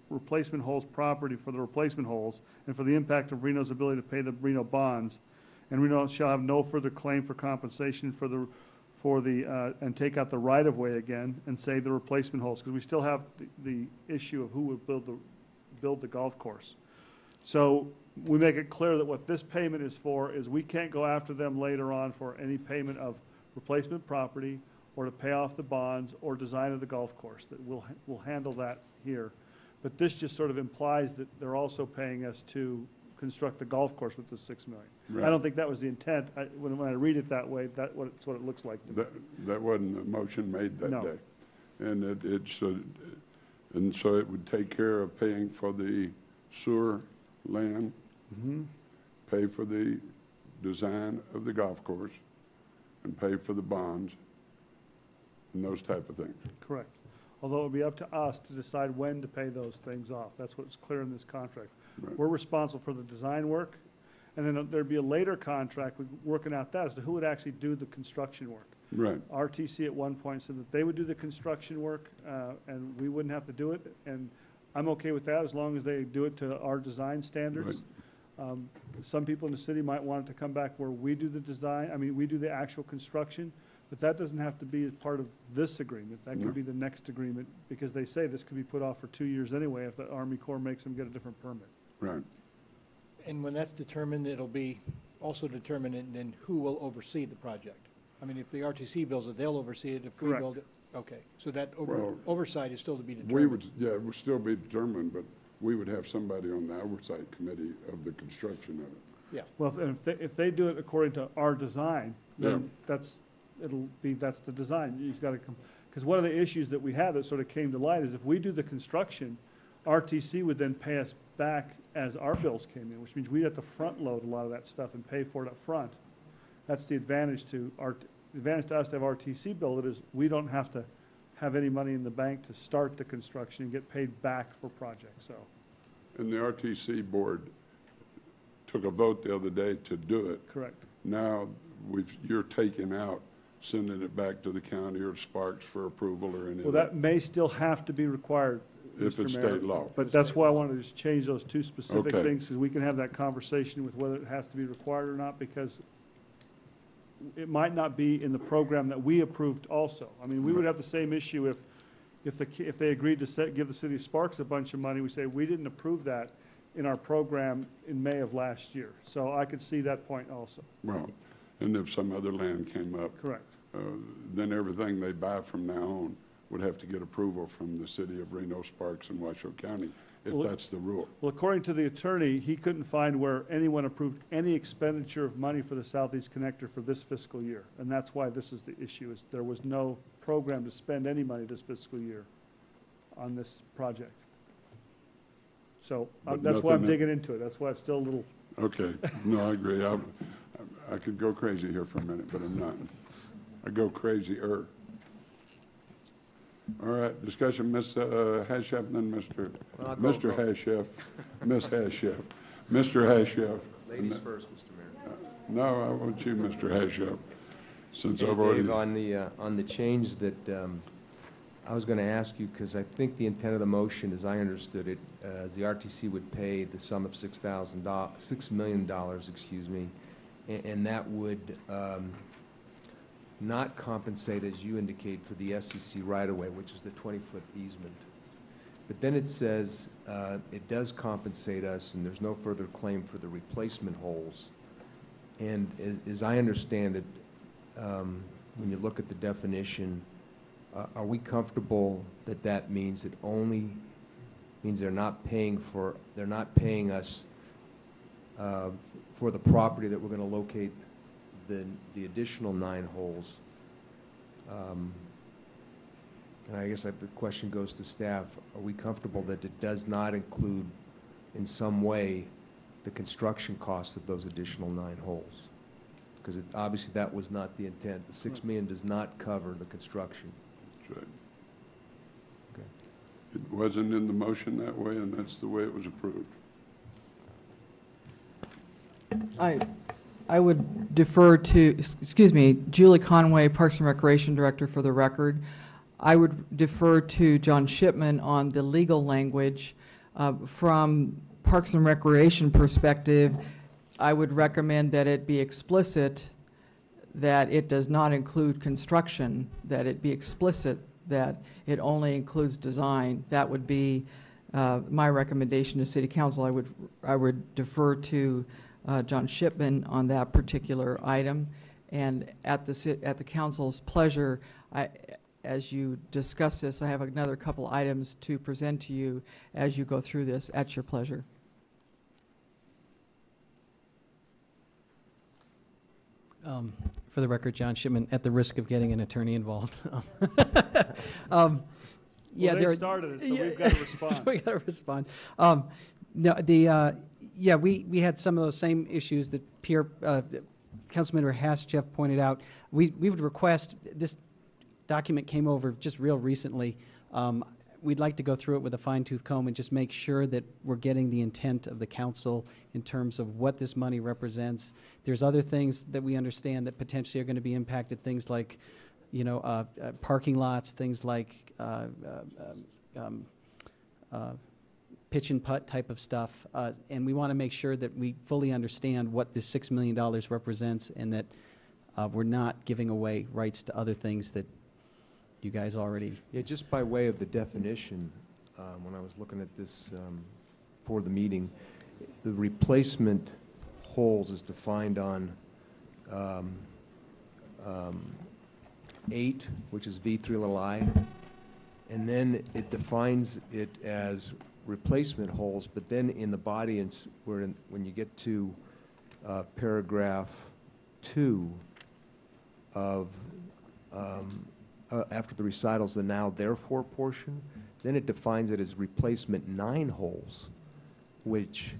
replacement holes property for the replacement holes and for the impact of Reno's ability to pay the Reno bonds. And Reno shall have no further claim for compensation and take out the right-of-way again and say the replacement holes, because we still have the issue of who would build the golf course. So we make it clear that what this payment is for is we can't go after them later on for any payment of replacement property or to pay off the bonds or design of the golf course, that we'll handle that here. But this just sort of implies that they're also paying us to construct the golf course with the $6 million. Right. I don't think that was the intent. When I read it that way, that's what it looks like to me. That wasn't the motion made that No. day. And and so it would take care of paying for the sewer land, pay for the design of the golf course, and pay for the bonds, and those type of things. Correct. Although it would be up to us to decide when to pay those things off. That's what's clear in this contract. Right. We're responsible for the design work, and then there'd be a later contract working out that as to who would actually do the construction work. Right. RTC at one point said that they would do the construction work, and we wouldn't have to do it, and I'm okay with that as long as they do it to our design standards. Some people in the city might want it to come back where we do the design, we do the actual construction, but that doesn't have to be part of this agreement. That could be the next agreement, because they say this could be put off for 2 years anyway if the Army Corps makes them get a different permit. Right. And when that's determined, it'll be also determined in who will oversee the project. If the RTC builds it, they'll oversee it. If we build it, okay. So that oversight is still to be determined. It would still be determined, but we would have somebody on the oversight committee of the construction of it. Yeah. Well, if they do it according to our design, then that's the design. You've got to come, because one of the issues that we have that sort of came to light is if we do the construction, RTC would then pay us back as our bills came in, which means we'd have to front load a lot of that stuff and pay for it up front. That's the advantage to us to have RTC build it, is we don't have to have any money in the bank to start the construction and get paid back for projects, so. And the RTC board took a vote the other day to do it. Correct. Now, you're taking out, sending it back to the county or Sparks for approval or anything. Well, that may still have to be required, If Mr. it's Mayor. state law. But that's why I wanted to just change those two specific Okay. things, because we can have that conversation with whether it has to be required or not, because it might not be in the program that we approved also. I mean, we would have the same issue if they agreed to give the city of Sparks a bunch of money. We say, we didn't approve that in our program in May of last year. So I could see that point also. Well, and if some other land came up, Correct. then everything they buy from now on would have to get approval from the city of Reno, Sparks, and Washoe County, if Well, that's the rule. Well, according to the attorney, he couldn't find where anyone approved any expenditure of money for the Southeast Connector for this fiscal year. And that's why this is the issue, is there was no program to spend any money this fiscal year on this project. So But that's why I'm nothing digging into it. That's why it's still a little, Okay, no, I agree. I could go crazy here for a minute, but I'm not. I go crazier. All right, discussion, Ms. Hashef, then Mr. Hashef, Ms. Hashef, Mr. Hashef. Ladies first, Mr. Mayor. No, I want you, Mr. Hashef, since Hey, I've already. Dave, on the change that I was going to ask you, because I think the intent of the motion, as I understood it, is the RTC would pay the sum of $6 million, excuse me, and that would not compensate, as you indicate, for the SEC right-of-way, which is the 20-foot easement. But then it says it does compensate us, and there's no further claim for the replacement holes. And as I understand it, when you look at the definition, are we comfortable that that means it only means they're not paying us for the property that we're going to locate the additional 9 holes? And I guess the question goes to staff: are we comfortable that it does not include, in some way, the construction costs of those additional 9 holes? Because obviously that was not the intent. The $6 million does not cover the construction. That's right. Okay. It wasn't in the motion that way, and that's the way it was approved. I would defer to, excuse me, Julie Conway, Parks and Recreation Director, for the record. I would defer to John Shipman on the legal language. From Parks and Recreation perspective, I would recommend that it be explicit that it does not include construction, that it be explicit that it only includes design. That would be my recommendation to City Council. I would defer to John Shipman on that particular item, and at the council's pleasure, as you discuss this, I have another couple items to present to you as you go through this at your pleasure. For the record, John Shipman, at the risk of getting an attorney involved. yeah, they started it, so we've got to respond. So we got to respond. No, we had some of those same issues that Councilmember Hashef pointed out. We would request, this document came over just real recently. We'd like to go through it with a fine-tooth comb and just make sure that we're getting the intent of the council in terms of what this money represents. There's other things that we understand that potentially are going to be impacted, things like, parking lots, things like pitch and putt type of stuff, and we want to make sure that we fully understand what this $6 million represents, and that we're not giving away rights to other things that you guys already. Yeah, just by way of the definition, when I was looking at this for the meeting, the replacement holes is defined on 8, which is V3 little I, and then it defines it as replacement holes, but then in the body, when you get to paragraph 2 of, after the recitals, the now therefore portion, then it defines it as replacement 9 holes, which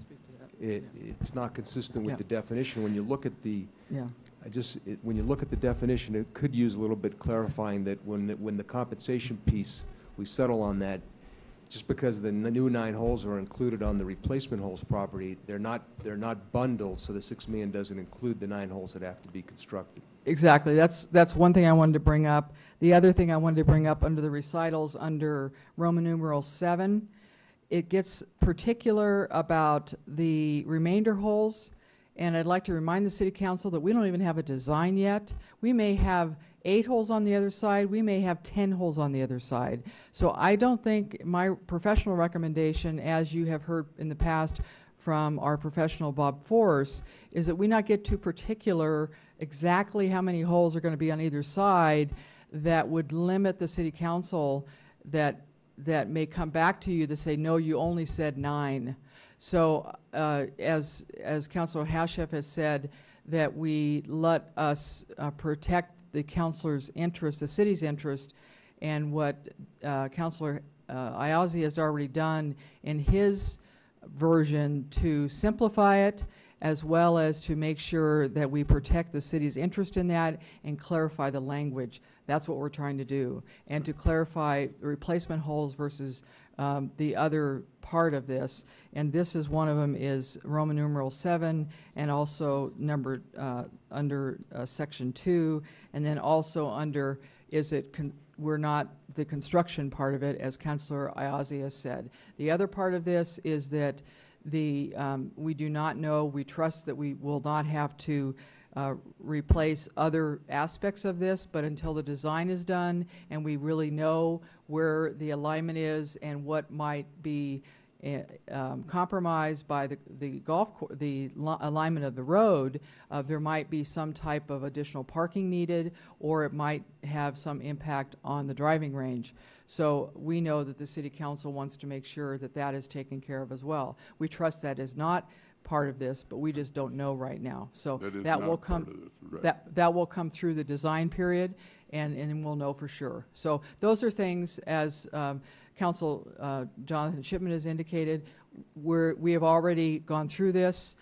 it's not consistent with Yeah. the definition. When you look at the, Yeah. when you look at the definition, it could use a little bit clarifying that when the compensation piece, we settle on that, just because the new 9 holes are included on the replacement holes property, they're not bundled, so the $6 million doesn't include the 9 holes that have to be constructed. Exactly. That's one thing I wanted to bring up. The other thing I wanted to bring up under the recitals, under Roman numeral 7, it gets particular about the remainder holes, and I'd like to remind the City Council that we don't even have a design yet. We may have 8 holes on the other side. We may have 10 holes on the other side. So I don't think my professional recommendation, as you have heard in the past from our professional Bob Force, is that we not get too particular exactly how many holes are going to be on either side that would limit the City Council that may come back to you to say, no, you only said 9. So as Councilor Hashef has said, that we let us protect the councilor's interest, the city's interest, and what Councilor Ayazi has already done in his version to simplify it, as well as to make sure that we protect the city's interest in that and clarify the language. That's what we're trying to do, and to clarify replacement holes versus the other part of this. And this is one of them, is Roman numeral 7, and also numbered under section 2, and then also under, we're not the construction part of it, as Councilor Ayazi has said. The other part of this is that we do not know, we trust that we will not have to replace other aspects of this, but until the design is done and we really know where the alignment is and what might be compromised by the alignment of the road, there might be some type of additional parking needed, or it might have some impact on the driving range. So we know that the City Council wants to make sure that that is taken care of as well. We trust that is not part of this, but we just don't know right now. So that will come, that will come through the design period, and we'll know for sure. So those are things, as Council Jonathan Shipman has indicated, we have already gone through this.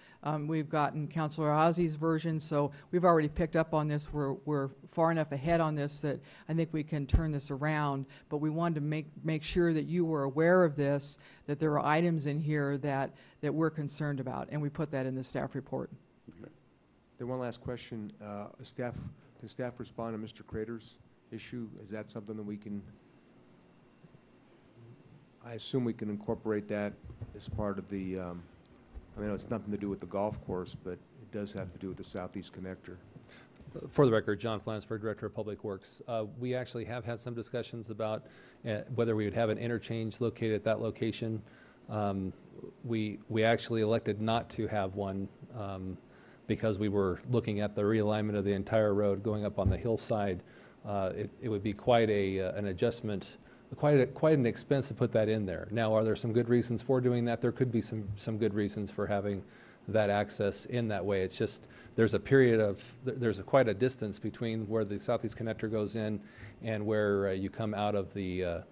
We've gotten Councilor Ozzy's version, so we've already picked up on this. We're far enough ahead on this that I think we can turn this around, but we wanted to make sure that you were aware of this, that there are items in here that we're concerned about, and we put that in the staff report. Okay. Then one last question. Can staff respond to Mr. Crater's issue? Is that something that we can, I assume we can incorporate that as part of the, I mean, it's nothing to do with the golf course, but it does have to do with the Southeast Connector. For the record, John Flansburgh, Director of Public Works. We actually have had some discussions about whether we would have an interchange located at that location. We actually elected not to have one because we were looking at the realignment of the entire road going up on the hillside. It would be quite an adjustment, quite an expense to put that in there. Now, are there some good reasons for doing that? There could be some good reasons for having that access in that way. It's just there's a period of, there's quite a distance between where the Southeast Connector goes in and where you come out of the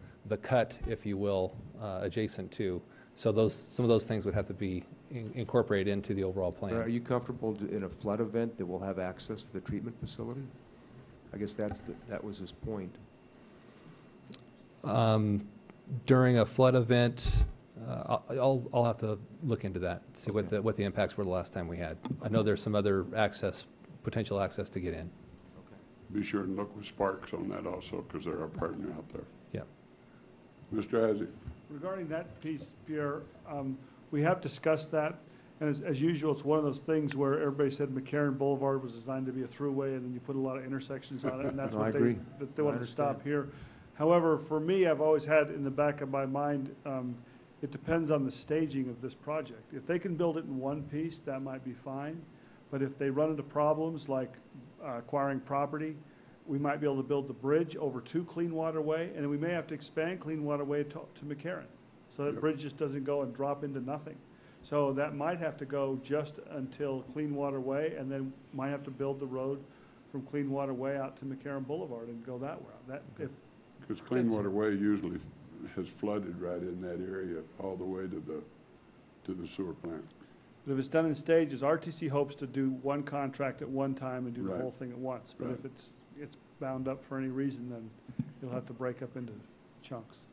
cut, if you will, adjacent to. So some of those things would have to be incorporated into the overall plan. Are you comfortable in a flood event that will have access to the treatment facility? I guess that was his point. During a flood event, I'll have to look into that, see what the impacts were the last time we had. I know there's some other potential access to get in. Okay. Be sure and look with Sparks on that also, because they're our partner out there. Yeah. Mr. Azzi. Regarding that piece, Pierre, we have discussed that, and as usual, it's one of those things where everybody said McCarran Boulevard was designed to be a throughway, and then you put a lot of intersections on it, and that's No, what they wanted to stop here. However, for me, I've always had in the back of my mind, it depends on the staging of this project. If they can build it in one piece, that might be fine, but if they run into problems like acquiring property, we might be able to build the bridge over to Clean Water Way, and then we may have to expand Clean Water Way to McCarran. so that bridge just doesn't go and drop into nothing. So that might have to go just until Clean Water Way, and then might have to build the road from Clean Water Way out to McCarran Boulevard and go that route. Because Clean Water Way usually has flooded right in that area all the way to the sewer plant. But if it's done in stages, RTC hopes to do one contract at one time and do the Right. whole thing at once. But Right. if it's bound up for any reason, then you'll have to break up into chunks.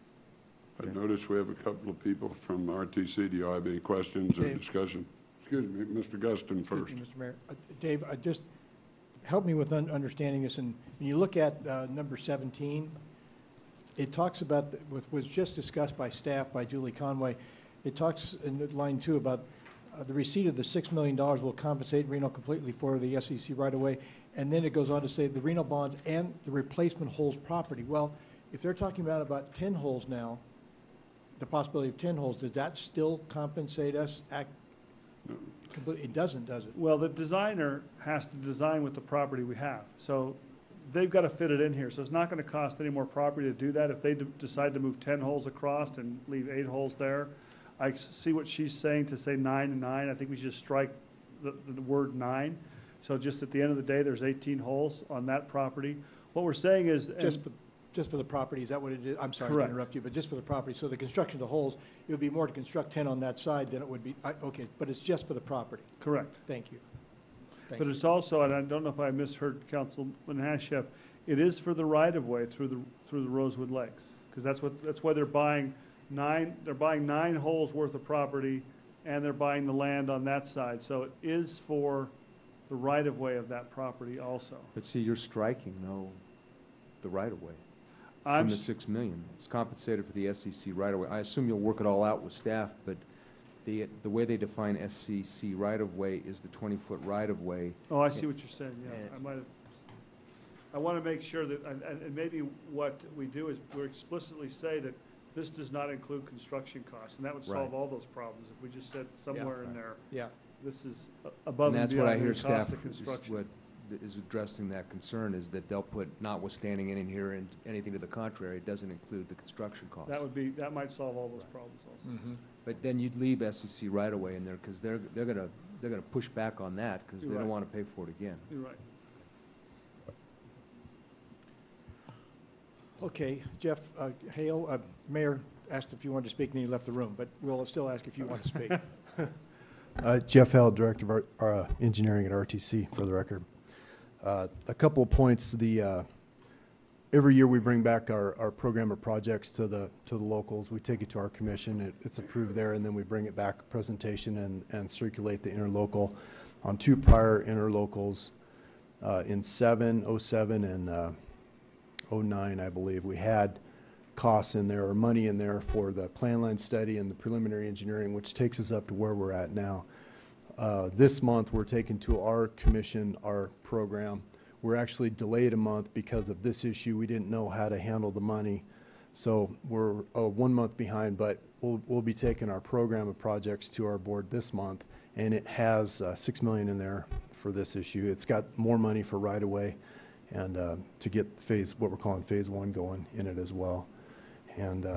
I notice we have a couple of people from RTC. Do you have any questions or Dave. discussion? Excuse me, Mr. Guston first. Excuse me, Mr. Mayor. Dave, just help me with understanding this. And when you look at number 17, it talks about, was just discussed by staff, by Julie Conway. It talks in line 2 about the receipt of the $6 million will compensate Reno completely for the SEC right-of-way. And then it goes on to say the Reno bonds and the replacement holes property. Well, if they're talking about 10 holes now, the possibility of 10 holes, does that still compensate us? It doesn't, does it? Well, the designer has to design with the property we have. So they've got to fit it in here. So it's not going to cost any more property to do that. If they decide to move 10 holes across and leave 8 holes there, I see what she's saying to say 9 and 9. I think we should just strike the word 9. So just at the end of the day, there's 18 holes on that property. What we're saying is... Just for the property, is that what it is? I'm sorry Correct. to interrupt you, but just for the property. So the construction of the holes, it would be more to construct 10 on that side than it would be, okay, but it's just for the property. Correct. Thank you. But it's also, and I don't know if I misheard Councilman Hashef, it is for the right-of-way through the Rosewood Lakes. Because that's why they're buying 9 holes worth of property, and they're buying the land on that side. So it is for the right-of-way of that property also. But see, you're striking, though, the right-of-way. I'm From the 6 million. It's compensated for the SEC right-of-way. I assume you'll work it all out with staff, but the way they define SEC right-of-way is the 20-foot right-of-way. Oh, I see what you're saying, yeah. And- I want to make sure that, and maybe what we do is we explicitly say that this does not include construction costs, and that would solve Right. all those problems if we just said somewhere in there, Yeah. this is above and And that's what I beyond hear the cost staff of construction. what is addressing that concern, is that they'll put notwithstanding in here and anything to the contrary, it doesn't include the construction costs. That might solve all those problems also. Mm-hmm. But then you'd leave SEC right-of-way in there, because they're gonna push back on that, because they You're don't right. want to pay for it again. You're right. Okay, Jeff Hale, Mayor asked if you wanted to speak, and then he left the room, but we'll still ask if you want to speak. Jeff Held, Director of our Engineering at RTC, for the record. A couple of points. Every year we bring back our program of projects to the locals. We take it to our commission. It's approved there, and then we bring it back, presentation, and circulate the interlocal. On 2 prior interlocals, in 07 and 09, I believe, we had costs in there, or money in there, for the plan line study and the preliminary engineering, which takes us up to where we're at now. This month, we're taking to our commission our program. We're actually delayed a month because of this issue. We didn't know how to handle the money. So we're 1 month behind, but we'll be taking our program of projects to our board this month, and it has $6 million in there for this issue. It's got more money for right-of-way and to get what we're calling phase 1 going in it as well. And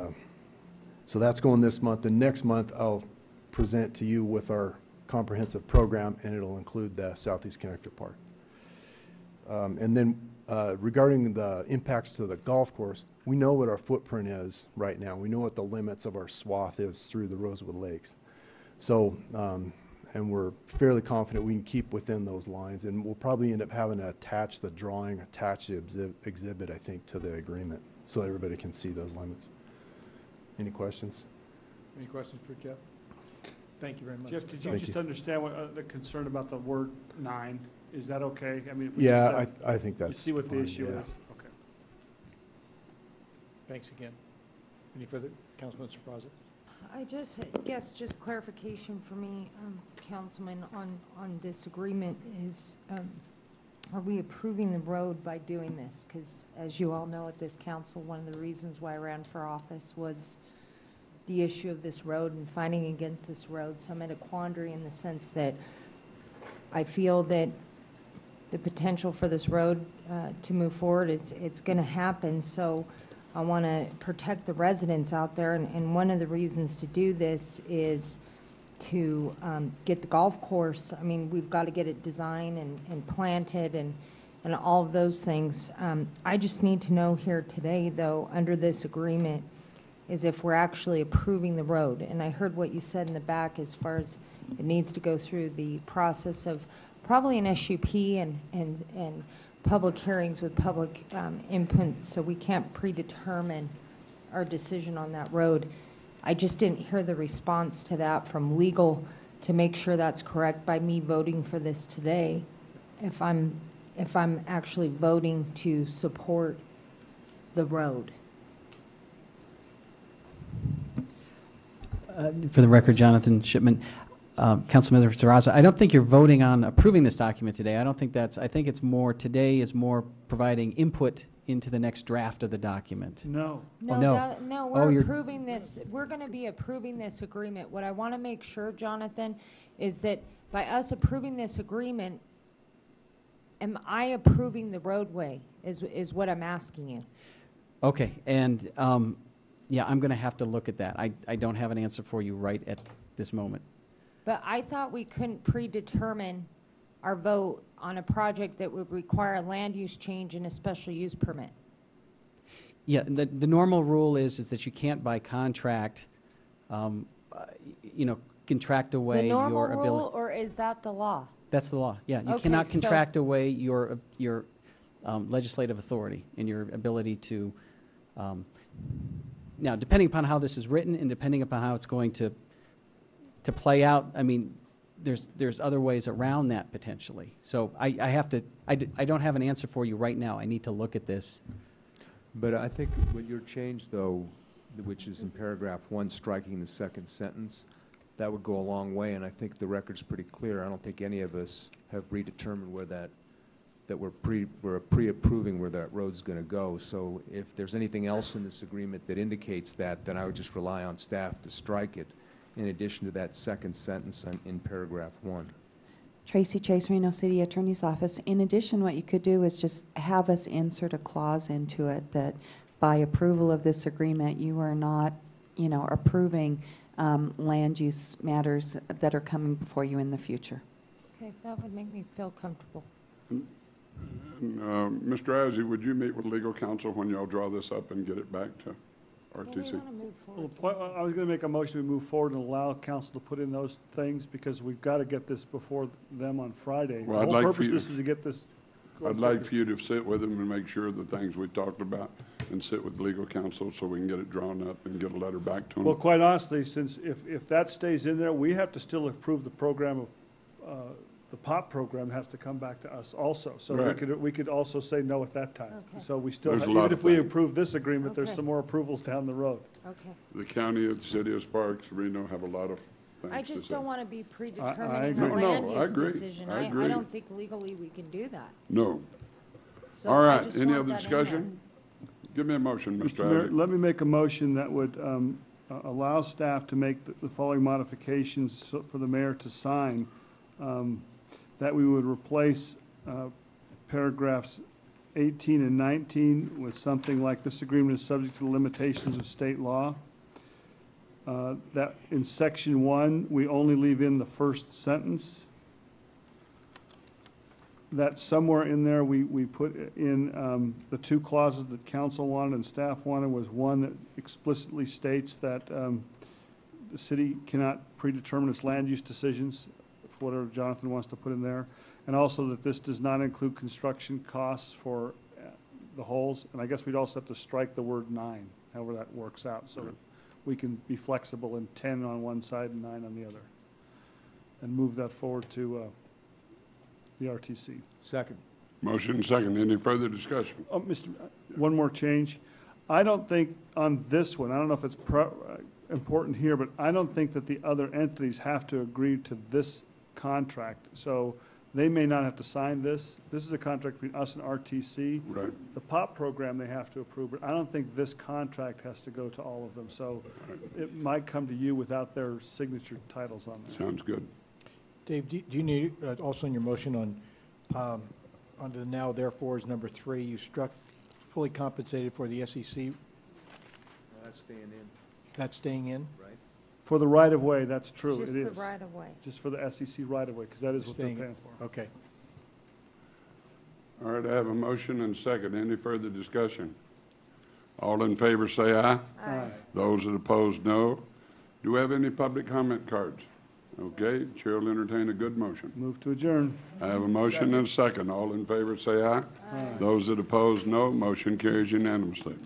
so that's going this month. And next month, I'll present to you with our comprehensive program, and it'll include the Southeast Connector Park. And then regarding the impacts to the golf course, we know what our footprint is right now. We know what the limits of our swath is through the Rosewood Lakes. So, and we're fairly confident we can keep within those lines, and we'll probably end up having to attach the drawing, attach the exhibit, I think, to the agreement, so everybody can see those limits. Any questions? Any questions for Jeff? Thank you very much. Jeff, did you Thank just you. understand what the concern about the word 9? Is that okay? I mean, if we Yeah, just said, I think you that's see what the fine, issue yeah. is? Okay. Thanks again. Any further, Councilman Surfaza? I guess just clarification for me, Councilman, on this agreement is, are we approving the road by doing this? Because as you all know at this council, one of the reasons why I ran for office was the issue of this road and fighting against this road. So I'm at a quandary in the sense that I feel that the potential for this road to move forward, it's going to happen. So I want to protect the residents out there, and one of the reasons to do this is to get the golf course. I mean, we've got to get it designed and planted and all of those things. I just need to know here today, though, under this agreement, is if we're actually approving the road. And I heard what you said in the back as far as it needs to go through the process of probably an SUP and public hearings with public input, so we can't predetermine our decision on that road. I just didn't hear the response to that from legal to make sure that's correct by me voting for this today, if I'm actually voting to support the road. For the record, Jonathan Shipman, Councilmember Sarraza, I don't think you're voting on approving this document today. I don't think that's, I think it's more, today is more providing input into the next draft of the document. No. No, Oh, no. no, Oh, we're you're- approving this. We're going to be approving this agreement. What I want to make sure, Jonathan, is that by us approving this agreement, am I approving the roadway is what I'm asking you. Okay, and yeah, I'm going to have to look at that. I don't have an answer for you right at this moment. But I thought we couldn't predetermine our vote on a project that would require a land use change and a special use permit. Yeah, the normal rule is that you can't by contract, contract away The normal your ability. rule, or is that the law? That's the law, yeah. You Okay, cannot so- contract away your legislative authority and your ability to, now, depending upon how this is written and depending upon how it's going to play out, I mean, there's other ways around that potentially. So I don't have an answer for you right now. I need to look at this. But I think with your change, though, which is in paragraph 1, striking the second sentence, that would go a long way, and I think the record's pretty clear. I don't think any of us have predetermined where that we're pre-approving where that road's going to go. So if there's anything else in this agreement that indicates that, then I would just rely on staff to strike it in addition to that second sentence in paragraph 1. Tracy Chase, Reno City Attorney's Office. In addition, what you could do is just have us insert a clause into it that by approval of this agreement, you are not, approving land use matters that are coming before you in the future. Okay, that would make me feel comfortable. Mr. Azzi, would you meet with legal counsel when y'all draw this up and get it back to Well, we RTC? want to move forward. Well, I was going to make a motion to move forward and allow council to put in those things because we've got to get this before them on Friday. Well, The I'd whole like for purpose you- of this was to get this. I'd like for you to sit with them and make sure the things we talked about and sit with legal counsel so we can get it drawn up and get a letter back to them. Well, quite honestly, since if that stays in there, we have to still approve the program of, the POP program has to come back to us also. So Right. we could also say no at that time. Okay. So we still, There's a even lot if of we things. approve this agreement, there's Okay. some more approvals down the road. Okay. The county, the city of Sparks, Reno have a lot of things I to just say. don't want to be I predetermining agree. a No, land I use agree. decision. I I agree. don't think legally we can do that. No. So All I right, just any want other that in there. discussion? Give me a motion, Mr. Mayor, Azzi. let me make a motion that would allow staff to make the following modifications for the mayor to sign. That we would replace paragraphs 18 and 19 with something like, this agreement is subject to the limitations of state law. That in section 1, we only leave in the first sentence. That somewhere in there, we put in the two clauses that council wanted and staff wanted was one that explicitly states that the city cannot predetermine its land use decisions, for whatever Jonathan wants to put in there, and also that this does not include construction costs for the holes. And I guess we'd also have to strike the word 9, however that works out, so that we can be flexible in 10 on one side and 9 on the other, and move that forward to the RTC. Second. Motion second. Any further discussion? Oh, one more change. I don't think on this one, I don't know if it's important here, but I don't think that the other entities have to agree to this contract. So they may not have to sign this. This is a contract between us and RTC. Right. The POP program they have to approve, but I don't think this contract has to go to all of them. So it might come to you without their signature titles on there. Sounds good. Dave, do you need, also in your motion on the now therefore is number 3, you struck fully compensated for the SEC That's staying in, That's staying in? right? For the right-of-way, that's true, it Just is. the right-of-way. Just for the SEC right-of-way, because that is what they're Staying in. paying for. Okay. All right, I have a motion and second. Any further discussion? All in favor say aye. Aye. Those that oppose, no. Do we have any public comment cards? Okay, Chair will entertain a good motion. Move to adjourn. I have a motion and a second. All in favor say aye. Those that oppose, no. Motion carries unanimously.